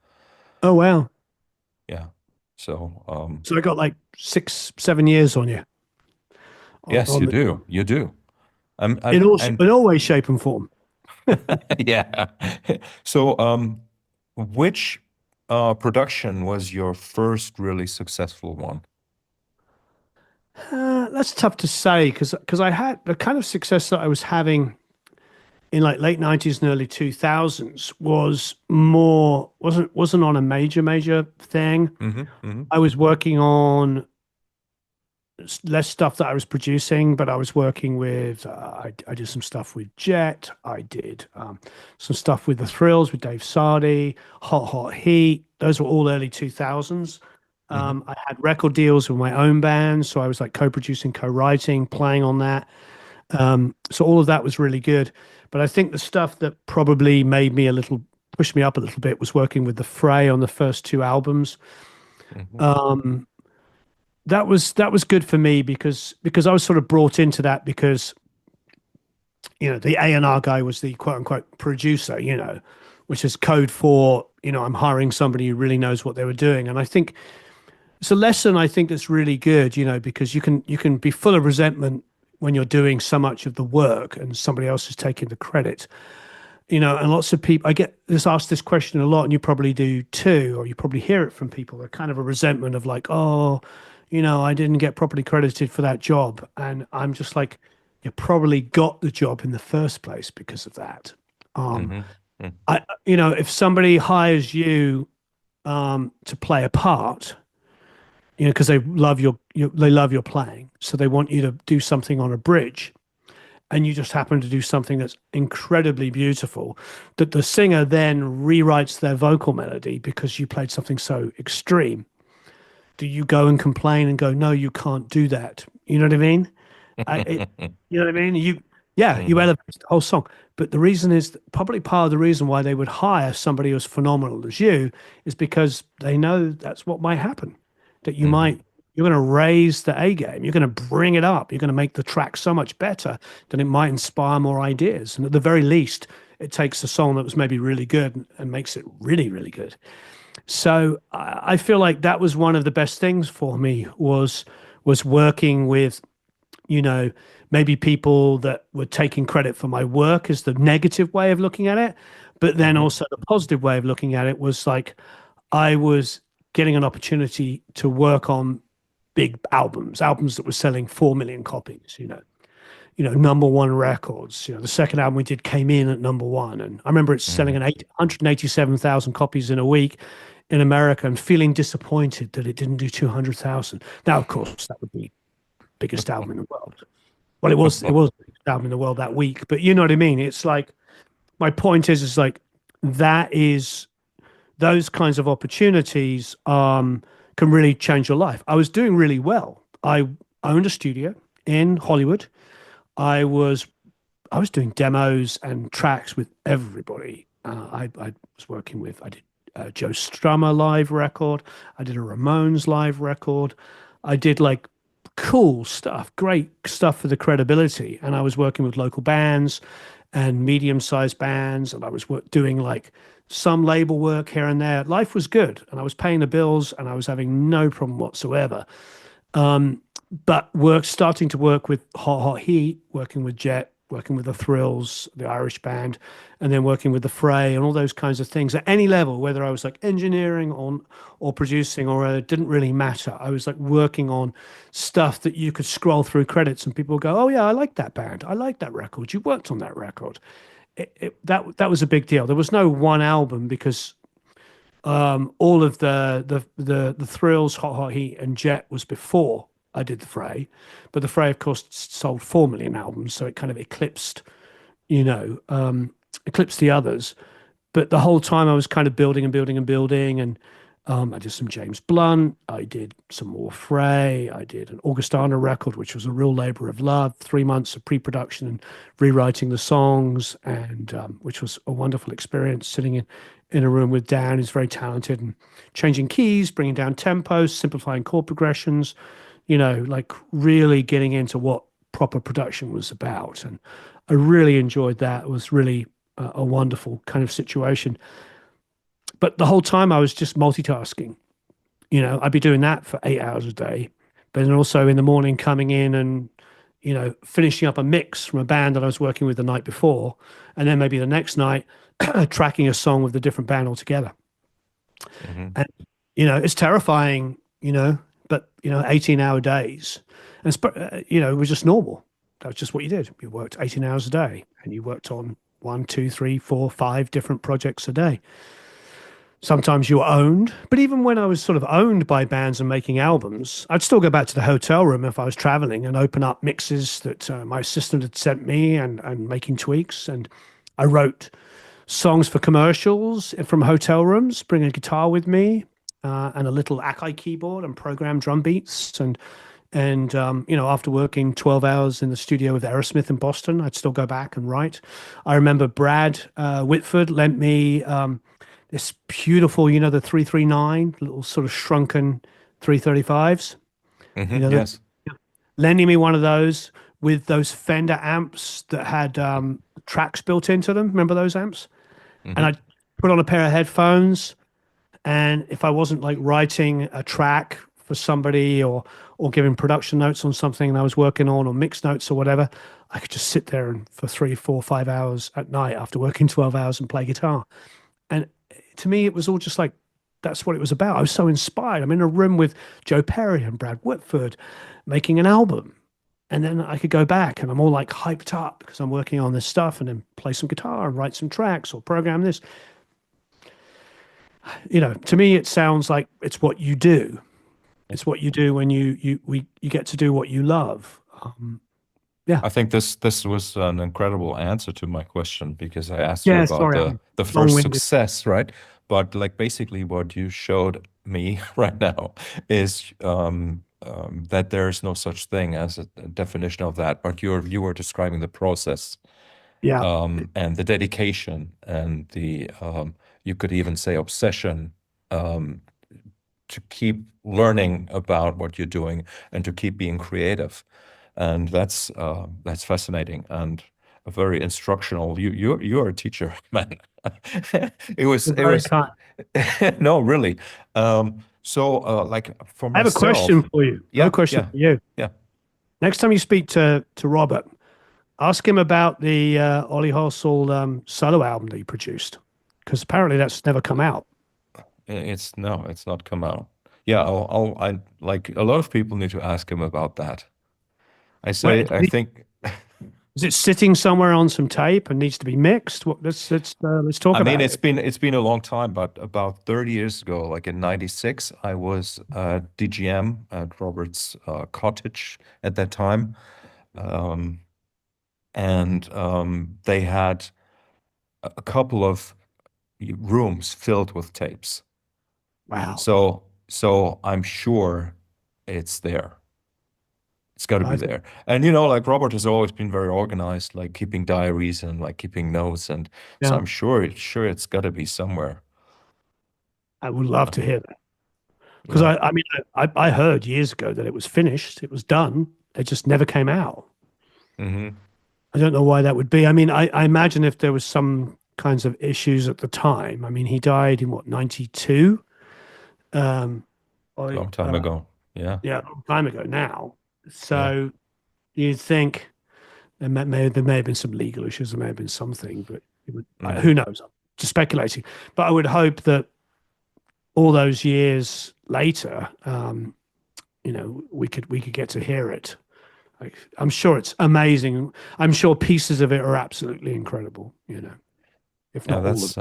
Oh, wow. Yeah. So, So I got like 6, 7 years on you yes, on you the do. You do. And in all way, shape, and form. yeah. So, which production was your first really successful one? That's tough to say because I had the kind of success that I was having in like late 90s and early 2000s was more wasn't on a major thing. Hmm. Hmm. I was working on less stuff that I was producing, but I was working with, I did some stuff with Jet. I did some stuff with The Thrills with Dave Sardi, Hot Heat. Those were all early 2000s. Hmm. I had record deals with my own band. So I was like co-producing, co-writing, playing on that. So all of that was really good. But I think the stuff that probably pushed me up a little bit was working with The Fray on the first two albums. Hmm. Um, that was good for me because I was sort of brought into that because the A&R guy was the quote unquote producer, which is code for I'm hiring somebody who really knows what they were doing. And I think it's a lesson I think that's really good, because you can be full of resentment when you're doing so much of the work and somebody else is taking the credit. And lots of people, I get this asked this question a lot, and you probably do too, or you probably hear it from people. A kind of a resentment of like, oh, I didn't get properly credited for that job. And I'm just like, you probably got the job in the first place because of that. Um, Hmm. if somebody hires you to play a part, because they love they love your playing, so they want you to do something on a bridge and you just happen to do something that's incredibly beautiful, that the singer then rewrites their vocal melody because you played something so extreme. Do you go and complain and go, no, you can't do that? You know what I mean? You know what I mean? Yeah, you Hmm. elevate the whole song. But the reason is probably part of the reason why they would hire somebody as phenomenal as you is because they know that's what might happen. That Hmm. you're going to raise the A game. You're going to bring it up. You're going to make the track so much better that it might inspire more ideas. And at the very least, it takes a song that was maybe really good and makes it really, really good. So I feel like that was one of the best things for me was working with you know, maybe people that were taking credit for my work is the negative way of looking at it. But then Hmm. also the positive way of looking at it was like I was getting an opportunity to work on big albums that were selling 4 million copies, number one records. The second album we did came in at number one. And I remember it's selling Hmm. an 187,000 copies in a week in America and feeling disappointed that it didn't do 200,000. Now, of course, that would be biggest album in the world. Well, it was the biggest album in the world that week, but you know what I mean? It's like my point is like that is those kinds of opportunities can really change your life. I was doing really well. I owned a studio in Hollywood. I was I was doing demos and tracks with everybody. I was working with, I did Joe Strummer live record. I did a Ramones live record. I did like cool stuff, great stuff for the credibility. And I was working with local bands and medium-sized bands. And I was doing like some label work here and there. Life was good. And I was paying the bills and I was having no problem whatsoever. But starting to work with Hot Heat, working with Jet, working with the Thrills, the Irish band, and then working with the Fray and all those kinds of things at any level, whether I was like engineering on or producing or it didn't really matter. I was like working on stuff that you could scroll through credits and people would go, "Oh yeah, I like that band. I like that record. You worked on that record." That was a big deal. There was no one album because all of the Thrills, Hot Heat, and Jet was before I did the Fray, but the Fray, of course, sold 4 million albums, so it kind of eclipsed, you know, eclipsed the others. But the whole time I was kind of building and building and building, and I did some James Blunt, I did some more Fray, I did an Augustana record, which was a real labor of love. 3 months of pre-production and rewriting the songs, and which was a wonderful experience. Sitting in a room with Dan, who's very talented, and changing keys, bringing down tempos, simplifying chord progressions. Like really getting into what proper production was about, and I really enjoyed that. It was really a wonderful kind of situation. But the whole time I was just multitasking. I'd be doing that for 8 hours a day, but then also in the morning coming in and, finishing up a mix from a band that I was working with the night before. And then maybe the next night, tracking a song with a different band altogether. Hmm. And, it's terrifying, but, 18-hour days. And, it was just normal. That was just what you did. You worked 18 hours a day and you worked on one, two, three, four, five different projects a day. Sometimes you were owned, but even when I was sort of owned by bands and making albums, I'd still go back to the hotel room if I was traveling and open up mixes that my assistant had sent me and making tweaks. And I wrote songs for commercials from hotel rooms, bring a guitar with me and a little Akai keyboard and program drum beats. And after working 12 hours in the studio with Aerosmith in Boston, I'd still go back and write. I remember Brad Whitford lent me this beautiful, the 339, little sort of shrunken 335s. You Hmm. know, the, Yes. lending me one of those with those Fender amps that had tracks built into them. Remember those amps? And Hmm. I'd put on a pair of headphones, and if I wasn't like writing a track for somebody or giving production notes on something I was working on or mix notes or whatever, I could just sit there and for 3, 4, 5 hours at night after working 12 hours and play guitar. And to me, it was all just like, that's what it was about. I was so inspired. I'm in a room with Joe Perry and Brad Whitford making an album. And then I could go back and I'm all like hyped up because I'm working on this stuff and then play some guitar and write some tracks or program this. To me, it sounds like it's what you do. It's what you do when you get to do what you love. Yeah. I think this was an incredible answer to my question because I asked you Yeah. about Sorry, the I'm the first long-winded. success, right? But like basically what you showed me right now is that there is no such thing as a definition of that, but you were describing the process Yeah. and the dedication and the you could even say obsession um, to keep learning about what you're doing and to keep being creative. And that's fascinating and very instructional. You're a teacher, man. It was You're it very was kind. no, really. So like for I have a question myself, for you. I have a yeah, question yeah, for you. yeah. Next time you speak to Robert, ask him about the Ollie Hossel solo album that he produced, because apparently that's never come out. It's no, it's not come out. Yeah, I like a lot of people need to ask him about that. Where I think is it sitting somewhere on some tape and needs to be mixed? Let's talk I mean, about it. it's been a long time, but about 30 years ago, like in '96, I was DGM at Robert's cottage at that time, um, and they had a couple of rooms filled with tapes. Wow. So I'm sure it's there. It's got to be I think, there. And like Robert has always been very organized, like keeping diaries and like keeping notes, and so yeah, I'm sure it's got to be somewhere. I would love to Um, hear that. Because yeah. I mean, I heard years ago that it was finished, it was done. It just never came out. Hmm. I don't know why that would be. I mean, I imagine if there was some kinds of issues at the time. I mean, he died in what, 92? Um, I, Long time ago. Yeah. yeah, a long time ago now. Yeah. So you'd think there may have been some legal issues, there may have been something, but Hmm. who knows? I'm just speculating. But I would hope that all those years later, we could get to hear it. Like, I'm sure it's amazing. I'm sure pieces of it are absolutely incredible. If Yeah, not all of that's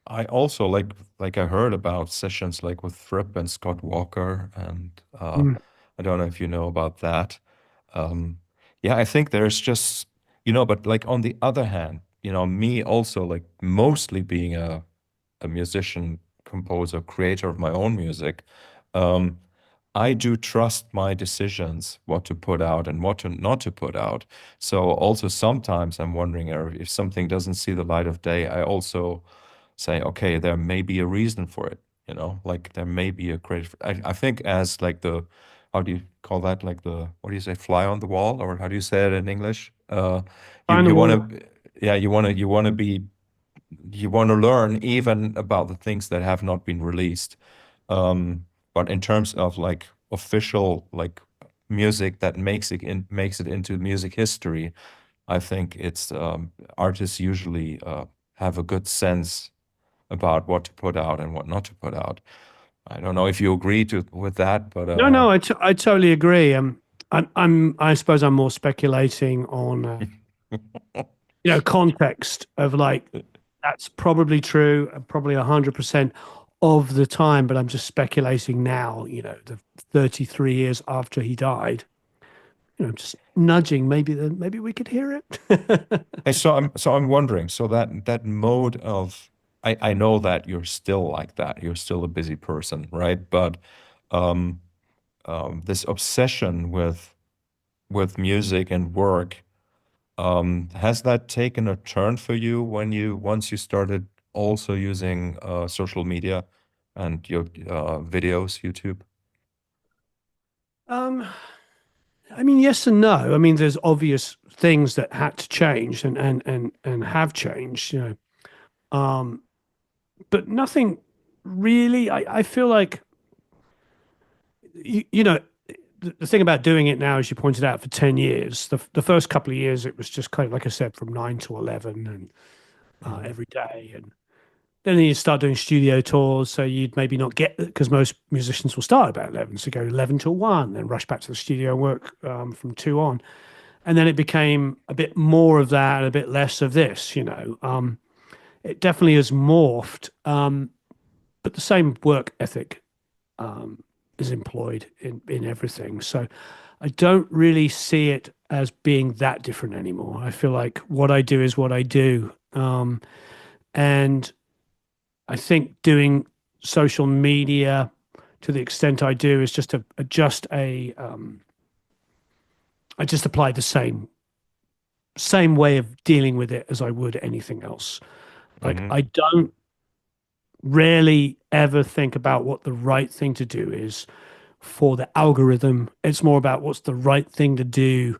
I also like I heard about sessions like with Fripp and Scott Walker, and them. I don't know if you know about that. Um, yeah, I think there's just, but like on the other hand, me also like mostly being a musician, composer, creator of my own music, um, I do trust my decisions, what to put out and what to not to put out. So also sometimes I'm wondering if something doesn't see the light of day, I also say, okay, there may be a reason for it, like there may be a creative. I think as like how do you call that? Like what do you say, fly on the wall, or how do you say it in English? You On the you want wall. to, yeah, you want to learn even about the things that have not been released. But in terms of like official like music that makes it into music history, I think it's artists usually have a good sense about what to put out and what not to put out. I don't know if you agree with that, but No, no, I totally agree. I suppose I'm more speculating on, context of like that's probably true, and probably 100% of the time, but I'm just speculating now. The 33 years after he died. Just nudging. Maybe we could hear it. hey, so I'm wondering, so that mode of I know that you're still like that. You're still a busy person, right? But um, this obsession with music and work, has that taken a turn for you once you started also using social media and your videos, YouTube? um, I mean, yes and no. I mean, there's obvious things that had to change and have changed. Um, but nothing really. I feel like you, you know the thing about doing it now, as you pointed out, for 10 years, the first couple of years, it was just kind of like I said, from 9 to 11 and Hmm. every day. And then you start doing studio tours. So you'd maybe not get, because most musicians will start about 11. So go 11 till 1, then rush back to the studio and work from 2 on. And then it became a bit more of that and a bit less of this. It definitely has morphed, but the same work ethic um, is employed in everything. So I don't really see it as being that different anymore. I feel like what I do is what I do. And I think doing social media to the extent I do is just to adjust I just apply the same way of dealing with it as I would anything else. Like Hmm. I don't rarely ever think about what the right thing to do is for the algorithm. It's more about what's the right thing to do.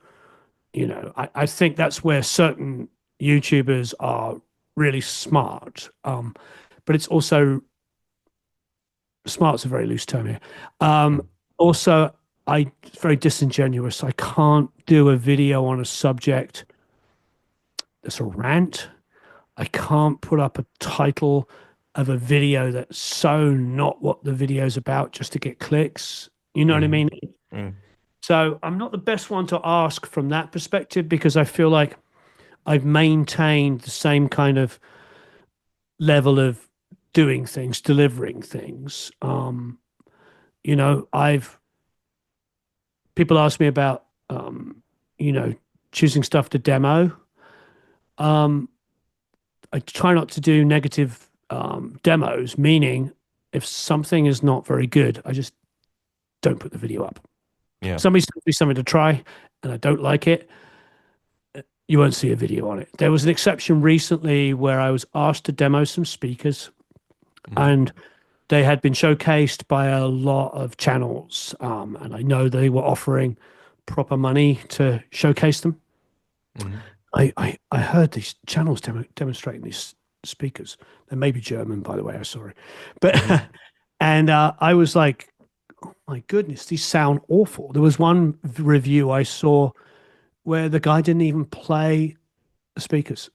I think that's where certain YouTubers are really smart. But it's also smart's a very loose term here. Also, it's very disingenuous. I can't do a video on a subject that's a rant. I can't put up a title of a video that's so not what the video's about just to get clicks. You know what I Hmm. mean? Hmm. So I'm not the best one to ask from that perspective because I feel like I've maintained the same kind of level of doing things, delivering things. I've people ask me about you know, choosing stuff to demo. Um, I try not to do negative demos, meaning if something is not very good, I just don't put the video up. Yeah. Somebody sends me something to try and I don't like it, you won't see a video on it. There was an exception recently where I was asked to demo some speakers Hmm. and they had been showcased by a lot of channels. And I know they were offering proper money to showcase them. Hmm. I heard these channels demonstrating these speakers. They may be German, by the way. I'm sorry, but Hmm. and I was like, oh my goodness, these sound awful. There was one review I saw where the guy didn't even play the speakers,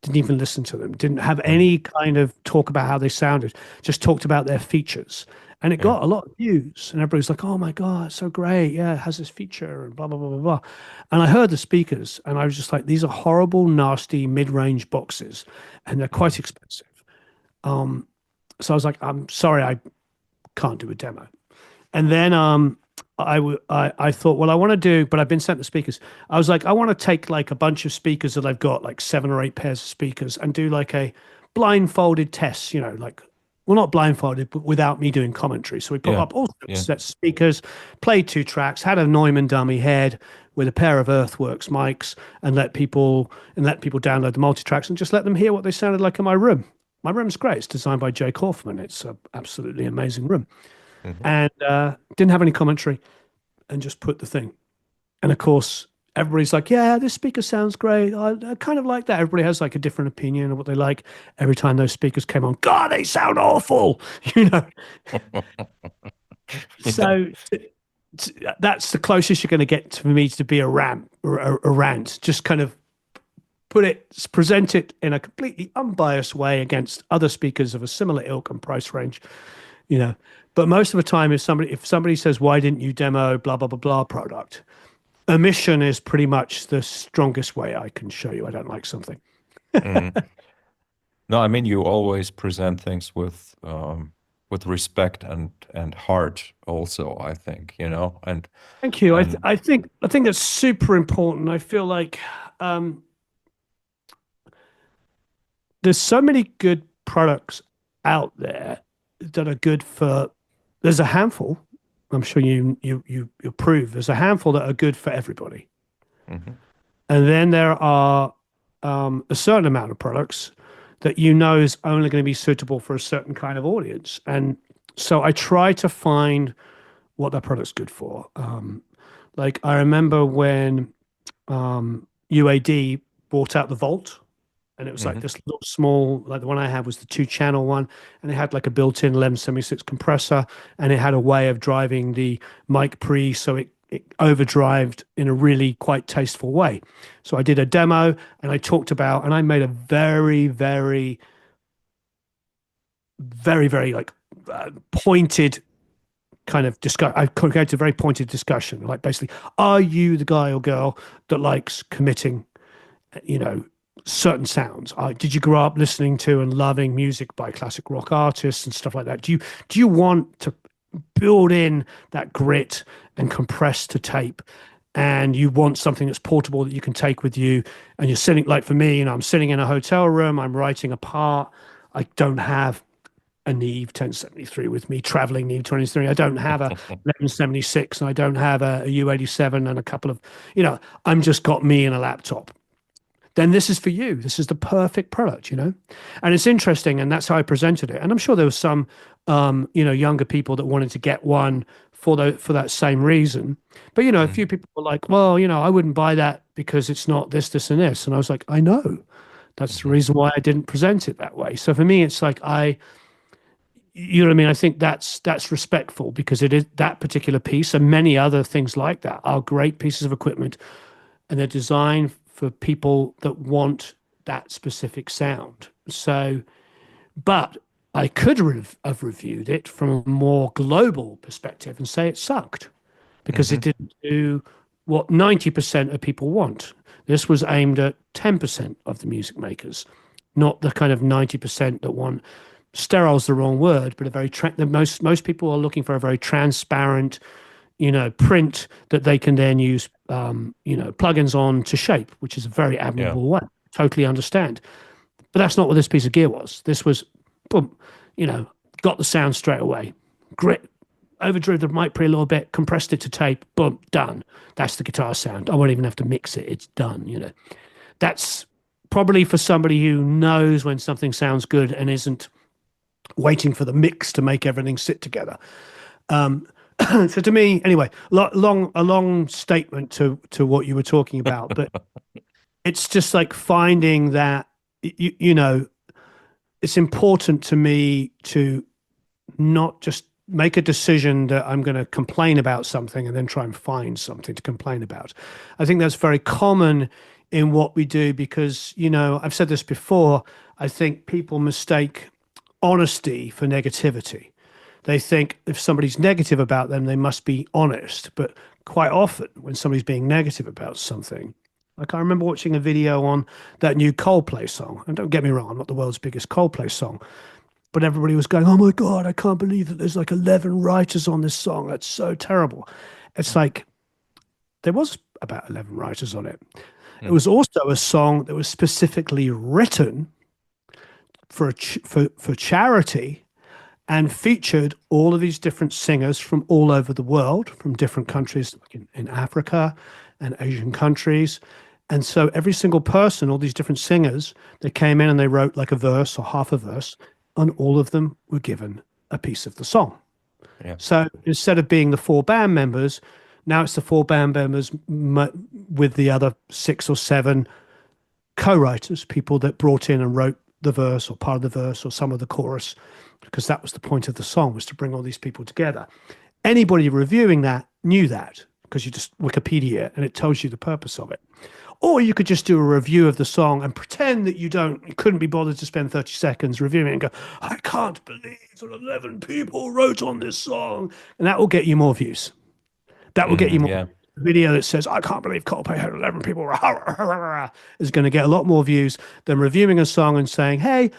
didn't even listen to them, didn't have Hmm. any kind of talk about how they sounded, just talked about their features. And it Yeah. got a lot of views, and everybody's like, "Oh my God, it's so great! Yeah, it has this feature and blah blah blah blah blah." And I heard the speakers, and I was just like, "These are horrible, nasty mid-range boxes, and they're quite Hmm. expensive." Um, so I was like, "I'm sorry, I can't do a demo." And then I thought, well, I want to do, but I've been sent the speakers. I was like, I want to take like a bunch of speakers that I've got, like 7 or 8 pairs of speakers, and do like a blindfolded test, like, well, not blindfolded, but without me doing commentary. So we put Yeah. up all Yeah. sets of speakers, played 2 tracks, had a Neumann dummy head with a pair of Earthworks mics, and let people download the multi-tracks and just let them hear what they sounded like in my room. My room's great. It's designed by Jay Kaufman. It's an absolutely amazing room, Hmm. and didn't have any commentary and just put the thing. And of course, everybody's like, yeah, this speaker sounds great. I kind of like that. Everybody has like a different opinion of what they like. Every time those speakers came on, God, they sound awful. You know, Yeah. so that's the closest you're going to get for me to be a rant or a rant. Just kind of present it in a completely unbiased way against other speakers of a similar ilk and price range, you know. But most of the time, if somebody says, why didn't you demo blah blah blah blah product? Omission is pretty much the strongest way I can show you I don't like something. Hmm. No, I mean you always present things with respect and heart also, I think, Thank you. and I think that's super important. I feel like um, there's so many good products out there that are good for. There's a handful. I'm sure you approve. There's a handful that are good for everybody, Mhm. and then there are a certain amount of products that is only going to be suitable for a certain kind of audience. And so I try to find what that product's good for. Like I remember when UAD bought out the Vault, and it was like Mhm. this little small, like the one I had was the 2 channel one, and it had like a built-in 1176 compressor, and it had a way of driving the mic pre, so it overdrived in a really quite tasteful way. So I did a demo, and I talked about, and I made a very, very, very, very like pointed kind of discuss. I created a very pointed discussion, like basically, are you the guy or girl that likes committing, you know, certain sounds? Did you grow up listening to and loving music by classic rock artists and stuff like that? Do you want to build in that grit and compress to tape? And you want something that's portable that you can take with you. And you're sitting, like for me, I'm sitting in a hotel room, I'm writing a part. I don't have a Neve 1073 with me, traveling Neve 23. I don't have a 1176 and I don't have a U87 and a couple of, I'm just got me and a laptop. Then this is for you. This is the perfect product. And it's interesting. And that's how I presented it. And I'm sure there was some, younger people that wanted to get one for that same reason. But, a few Mhm. people were like, well, I wouldn't buy that because it's not this, this, and this. And I was like, I know. That's the Mhm. reason why I didn't present it that way. So for me, it's like you know what I mean? I think that's respectful because it is that particular piece and many other things like that are great pieces of equipment and they're designed for people that want that specific sound. So, but I could have reviewed it from a more global perspective and say it sucked because it Mhm. didn't do what 90% of people want. This was aimed at 10% of the music makers, not the kind of 90% that want sterile is the wrong word, but most people are looking for a very transparent, print that they can then use, plugins on to shape, which is a very Yeah. admirable way. Totally understand. But that's not what this piece of gear was. This was, boom, you know, got the sound straight away. Great. Overdrew the mic pre a little bit, compressed it to tape, boom, done. That's the guitar sound. I won't even have to mix it. It's done, you know. That's probably for somebody who knows when something sounds good and isn't waiting for the mix to make everything sit together. Um, so to me, anyway, a long statement to what you were talking about, but it's just like finding that you know it's important to me to not just make a decision that I'm going to complain about something and then try and find something to complain about. I think that's very common in what we do because, you know, I've said this before, I think people mistake honesty for negativity. They think if somebody's negative about them, they must be honest. But quite often, when somebody's being negative about something, like I remember watching a video on that new Coldplay song. And don't get me wrong, I'm not the world's biggest Coldplay song, but everybody was going, "Oh my God, I can't believe that there's like 11 writers on this song. That's so terrible." It's like there was about 11 writers on it. It Mm. was also a song that was specifically written for charity and featured all of these different singers from all over the world, from different countries like in Africa and Asian countries. And so every single person, all these different singers, they came in and they wrote like a verse or half a verse, and all of them were given a piece of the song. Yeah. So instead of being the four band members, now it's the four band members with the other six or seven co-writers, people that brought in and wrote the verse or part of the verse or some of the chorus, because that was the point of the song, was to bring all these people together. Anybody reviewing that knew that because you just Wikipedia and it tells you the purpose of it. Or you could just do a review of the song and pretend that you couldn't be bothered to spend 30 seconds reviewing it and go, "I can't believe that 11 people wrote on this song." And that will get you more views. That will get you Hmm. more. Yeah. A video that says, "I can't believe Coldplay had 11 people," is going to get a lot more views than reviewing a song and saying, "Hey,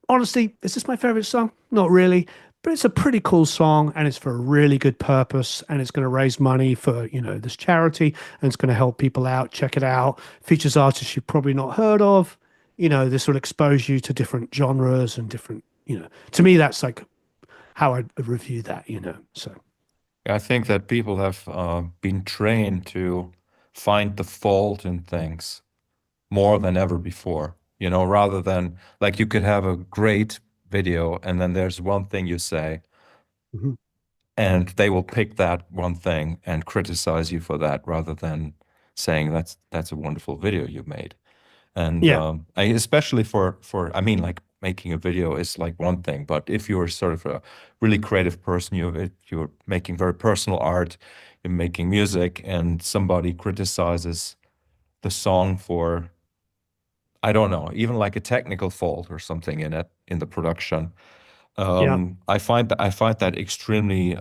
honestly, is this my favorite song? Not really, but it's a pretty cool song and it's for a really good purpose and it's going to raise money for, you know, this charity and it's going to help people out. Check it out. Features artists you've probably not heard of. You know, this will expose you to different genres and different, you know, to me, that's like how I review that, you know, so. I think that people have been trained to find the fault in things more than ever before, you know, rather than like you could have a great video and then there's one thing you say Mhm. and they will pick that one thing and criticize you for that rather than saying that's a wonderful video you made. And Yeah, especially for I mean, like making a video is like one thing, but if you're sort of a really creative person, you're making very personal art, you're making music, and somebody criticizes the song for, I don't know, even like a technical fault or something in it in the production. yeah, I find that extremely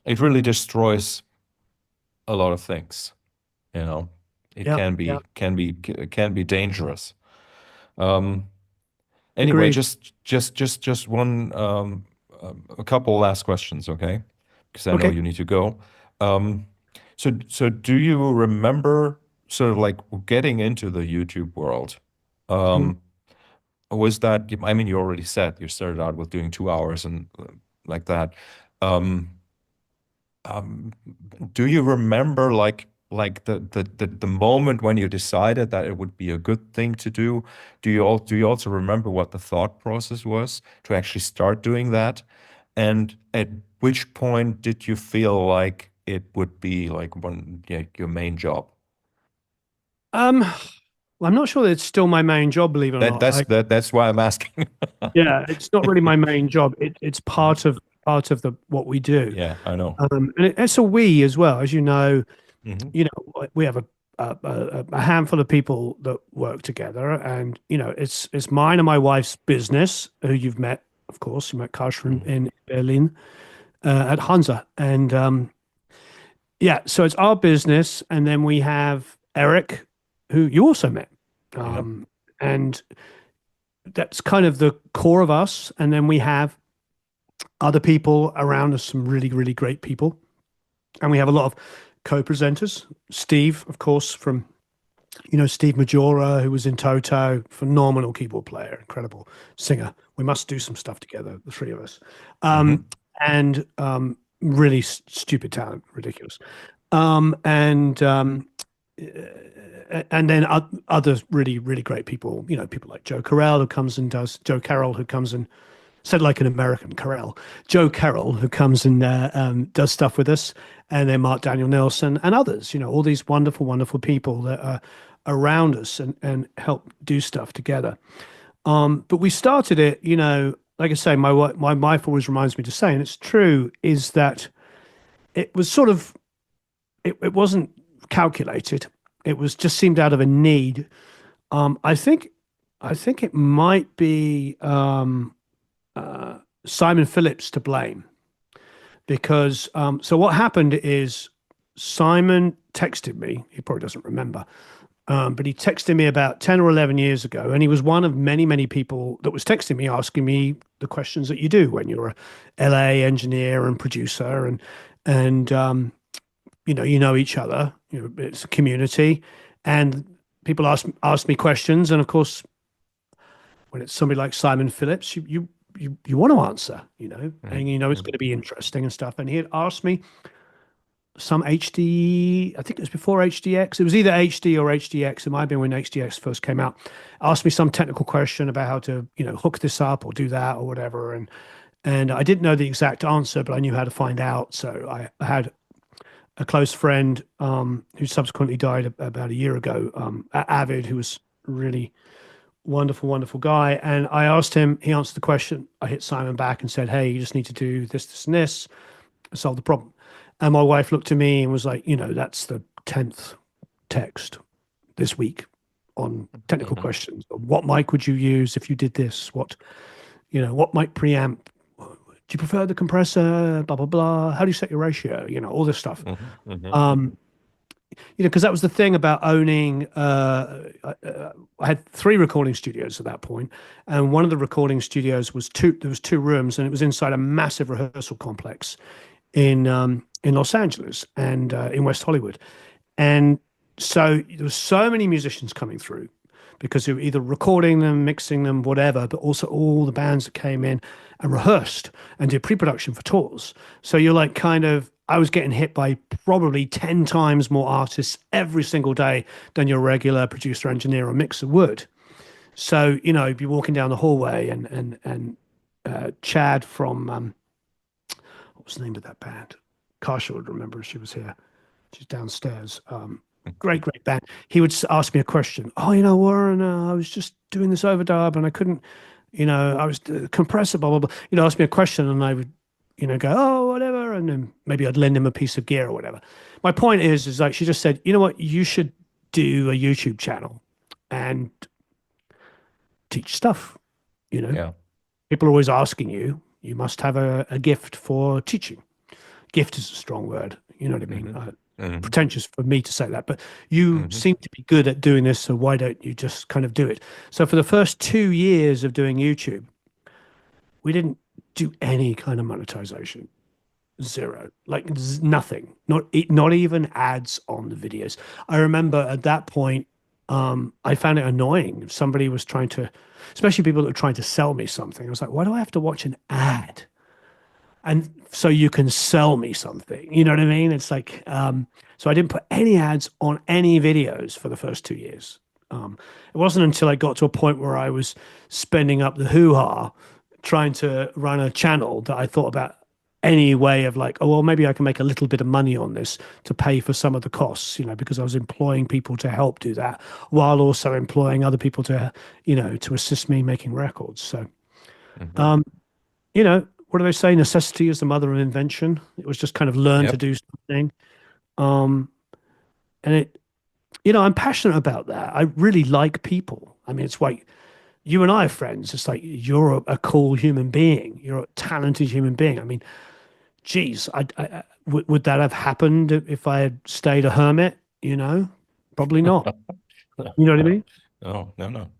it really destroys a lot of things, you know. It yeah, yeah. can be dangerous. Um, Anyway, Agreed. just one, a couple last questions, okay? Because I know Okay. you need to go. Um, so do you remember sort of like getting into the YouTube world? Mhm. Um, was that, I mean, you already said you started out with doing 2 hours and like that. Um, um, do you remember like the moment when you decided that it would be a good thing to do? Do you also remember what the thought process was to actually start doing that? And at which point did you feel like it would be like one, yeah, your main job? Well, I'm not sure that it's still my main job, believe it or not. That's why I'm asking. Yeah, it's not really my main job. It's Mhm. part of the what we do, Yeah, I know. and it's a we as well. As you know, Hmm. we have a handful of people that work together, and you know, it's mine and my wife's business, who you've met, of course. You met Kasha Hmm. in Berlin at Hansa, and yeah, so it's our business, and then we have Eric, who you also met, Yeah. and that's kind of the core of us, and then we have other people around us, some really, really great people. And we have a lot of co-presenters. Steve, of course, from Steve Majora, who was in Toto, phenomenal keyboard player, incredible singer. We must do some stuff together, the three of us. Um, Hmm. and really stupid talent, ridiculous. Um, and um, and then other really, really great people, people like Joe Carroll, who comes and said like an American Carell, Joe Carroll, who comes and does stuff with us, and then Mark Daniel Nelson and others, all these wonderful, wonderful people that are around us and help do stuff together. But we started it, like I say, my wife always reminds me to say, and it's true, is that it was sort of, it wasn't calculated. It was just seemed out of a need. I think, it might be Simon Phillips to blame because so what happened is Simon texted me. He probably doesn't remember, but he texted me about 10 or 11 years ago, and he was one of many, many people that was texting me, asking me the questions that you do when you're a LA engineer and producer, and each other. It's a community, and people ask me questions, and of course, when it's somebody like Simon Phillips, you want to answer, and it's going to be interesting and stuff. And he had asked me some HD, I think it was before HDX. It was either HD or HDX. It might have been when HDX first came out. Asked me some technical question about how to, hook this up or do that or whatever. And I didn't know the exact answer, but I knew how to find out. So I had a close friend who subsequently died about a year ago, Avid, who was really wonderful, wonderful guy. And I asked him, he answered the question. I hit Simon back and said, hey, you just need to do this, this, and this, and solve the problem. And my wife looked at me and was like, that's the 10th text this week on technical Hmm. questions. What mic would you use if you did this? What mic preamp? Do you prefer the compressor? Blah, blah, blah. How do you set your ratio? All this stuff. Hmm. Hmm. Um, because that was the thing about owning. I had three recording studios at that point, and one of the recording studios was two. There was two rooms, and it was inside a massive rehearsal complex in Los Angeles and in West Hollywood, and so there were so many musicians coming through because they were either recording them, mixing them, whatever, but also all the bands that came in and rehearsed and did pre-production for tours. So you're like I was getting hit by probably 10 times more artists every single day than your regular producer, engineer, or mixer would. So, you'd be walking down the hallway and Chad from what was the name of that band? Karsha would remember. She was here. She's downstairs. Great, great band. He would ask me a question. Oh, Warren, I was just doing this overdub and I couldn't, I was compressor, blah, blah, blah. Ask me a question and I would, go, oh, whatever. And then maybe I'd lend him a piece of gear or whatever. My point is like she just said, you know what, you should do a YouTube channel and teach stuff. You know, Yeah. people are always asking you, you must have a gift for teaching. Gift is a strong word. You know what I mean? Hmm. Hmm. Pretentious for me to say that, but you Hmm. seem to be good at doing this, so why don't you just kind of do it? So for the first 2 years of doing YouTube, we didn't do any kind of monetization. Zero, like nothing, not even ads on the videos. I remember at that point, I found it annoying if somebody was trying to, especially people that were trying to sell me something. I was like, why do I have to watch an ad? And so you can sell me something. You know what I mean? It's like, so I didn't put any ads on any videos for the first 2 years. It wasn't until I got to a point where I was spending up the hoo-ha trying to run a channel that I thought about any way of like, oh, well, maybe I can make a little bit of money on this to pay for some of the costs, because I was employing people to help do that while also employing other people to assist me making records. So, Hmm. um, what do they say? Necessity is the mother of invention. It was just kind of learn to Yep. do something. Um, and I'm passionate about that. I really like people. I mean, it's like you and I are friends. It's like you're a cool human being. You're a talented human being. I mean, geez, would that have happened if I had stayed a hermit? Probably not. You know what I No, mean? no, no, no.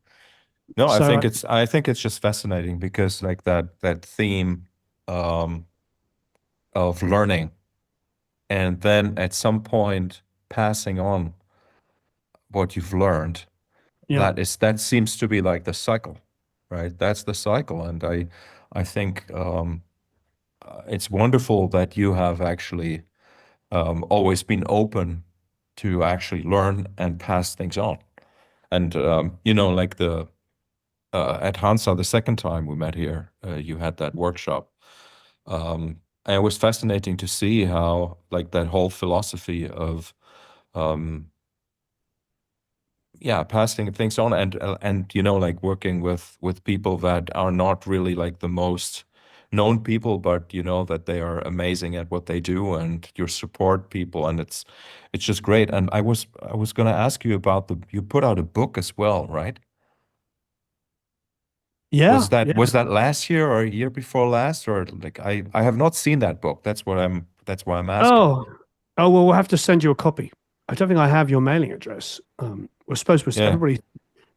No, I So think it's just fascinating because like that theme um of learning and then at some point passing on what you've learned, Yeah. that seems to be like the cycle, right? That's the cycle. And I think it's wonderful that you have actually always been open to actually learn and pass things on. And like the at Hansa, the second time we met here, you had that workshop. And it was fascinating to see how like that whole philosophy of um, yeah, passing things on and like working with people that are not really like the most known people, but that they are amazing at what they do, and you support people, and it's just great. And I was going to ask you about you put out a book as well, right? Yeah. Was that last year or a year before last, or like I have not seen that book. That's why I'm asking. Oh, oh well, we'll have to send you a copy. I don't think I have your mailing address. We're supposed to, Yeah. everybody,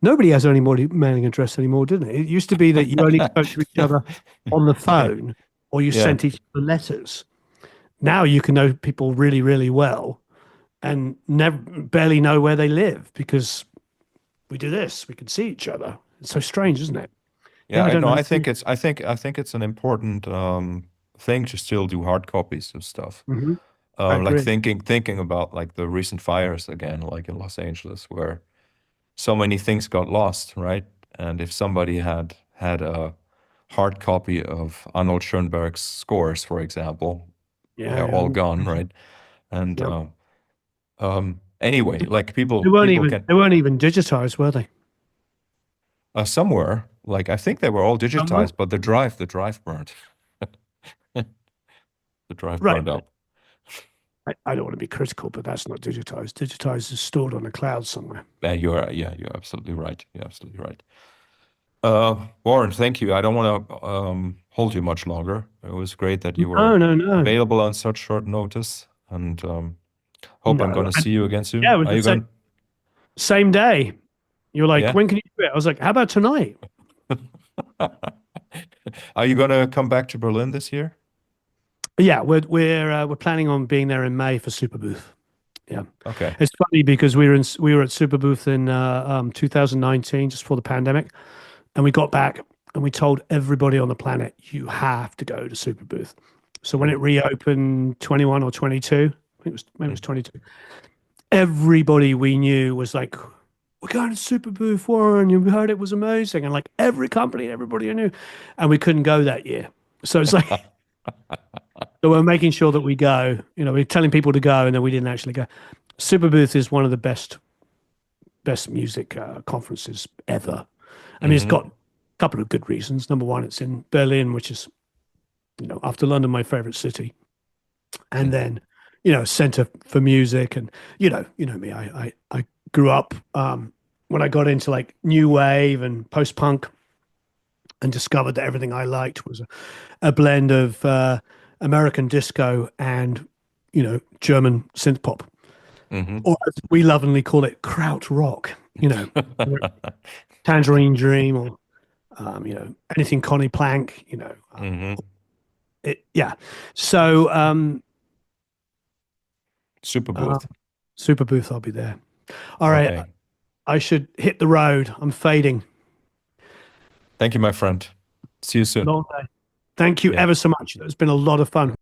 nobody has any more mailing address anymore, didn't it? It used to be that you only spoke to each other on the phone or you Yeah. sent each other letters. Now you can know people really, really well and never barely know where they live because we do this. We can see each other. It's so strange, isn't it? Yeah, Now I I don't know. know. I think it's an important thing to still do hard copies of stuff. Hmm. I Like agree. thinking about like the recent fires again, like in Los Angeles, where so many things got lost, right? And if somebody had a hard copy of Arnold Schoenberg's scores, for example, Yeah, they're yeah, all gone, right? And yeah. anyway, like They people weren't people even can they weren't even digitized, were they? somewhere, like I think they were all Somewhere. digitized, but the drive burned. The drive Right. burned up. I don't want to be critical, but that's not digitized. Digitized is stored on a cloud somewhere. You're absolutely right. You're absolutely right. Warren, thank you. I don't want to hold you much longer. It was great that you were No, no, no, available on such short notice, and hope I'm going no. to And see you again yeah, soon. it was Are the you going? same day. You were like, Yeah. when can you do it? I was like, how about tonight? Are you going to come back to Berlin this year? Yeah, we're planning on being there in May for Super Booth. Yeah, Okay. it's funny because we were at Super Booth in 2019, just before the pandemic, and we got back and we told everybody on the planet, you have to go to Super Booth. So when Mm, it reopened, 21 or 22, I think it was maybe it was mm. 22. Everybody we knew was like, we're going to Super Booth, Warren. You heard it was amazing, and like every company, everybody I knew, and we couldn't go that year. So it's like so we're making sure that we go. We're telling people to go, and then we didn't actually go. Super Booth is one of the best music conferences ever. I mean, it's got Hmm. a couple of good reasons. Number one, it's in Berlin, which is after London, my favorite city, and Hmm. then center for music, and you know me. I grew up when I got into like new wave and post punk, and discovered that everything I liked was a blend of American disco and German synth pop, Hmm. or as we lovingly call it, kraut rock. You know, Tangerine Dream, or anything Connie Plank. Hmm. Yeah. So Super uh, booth. Super Booth, I'll be there. All right, Okay. I should hit the road. I'm fading. Thank you, my friend. See you soon. Long day. Thank you Yeah. ever so much. It's been a lot of fun.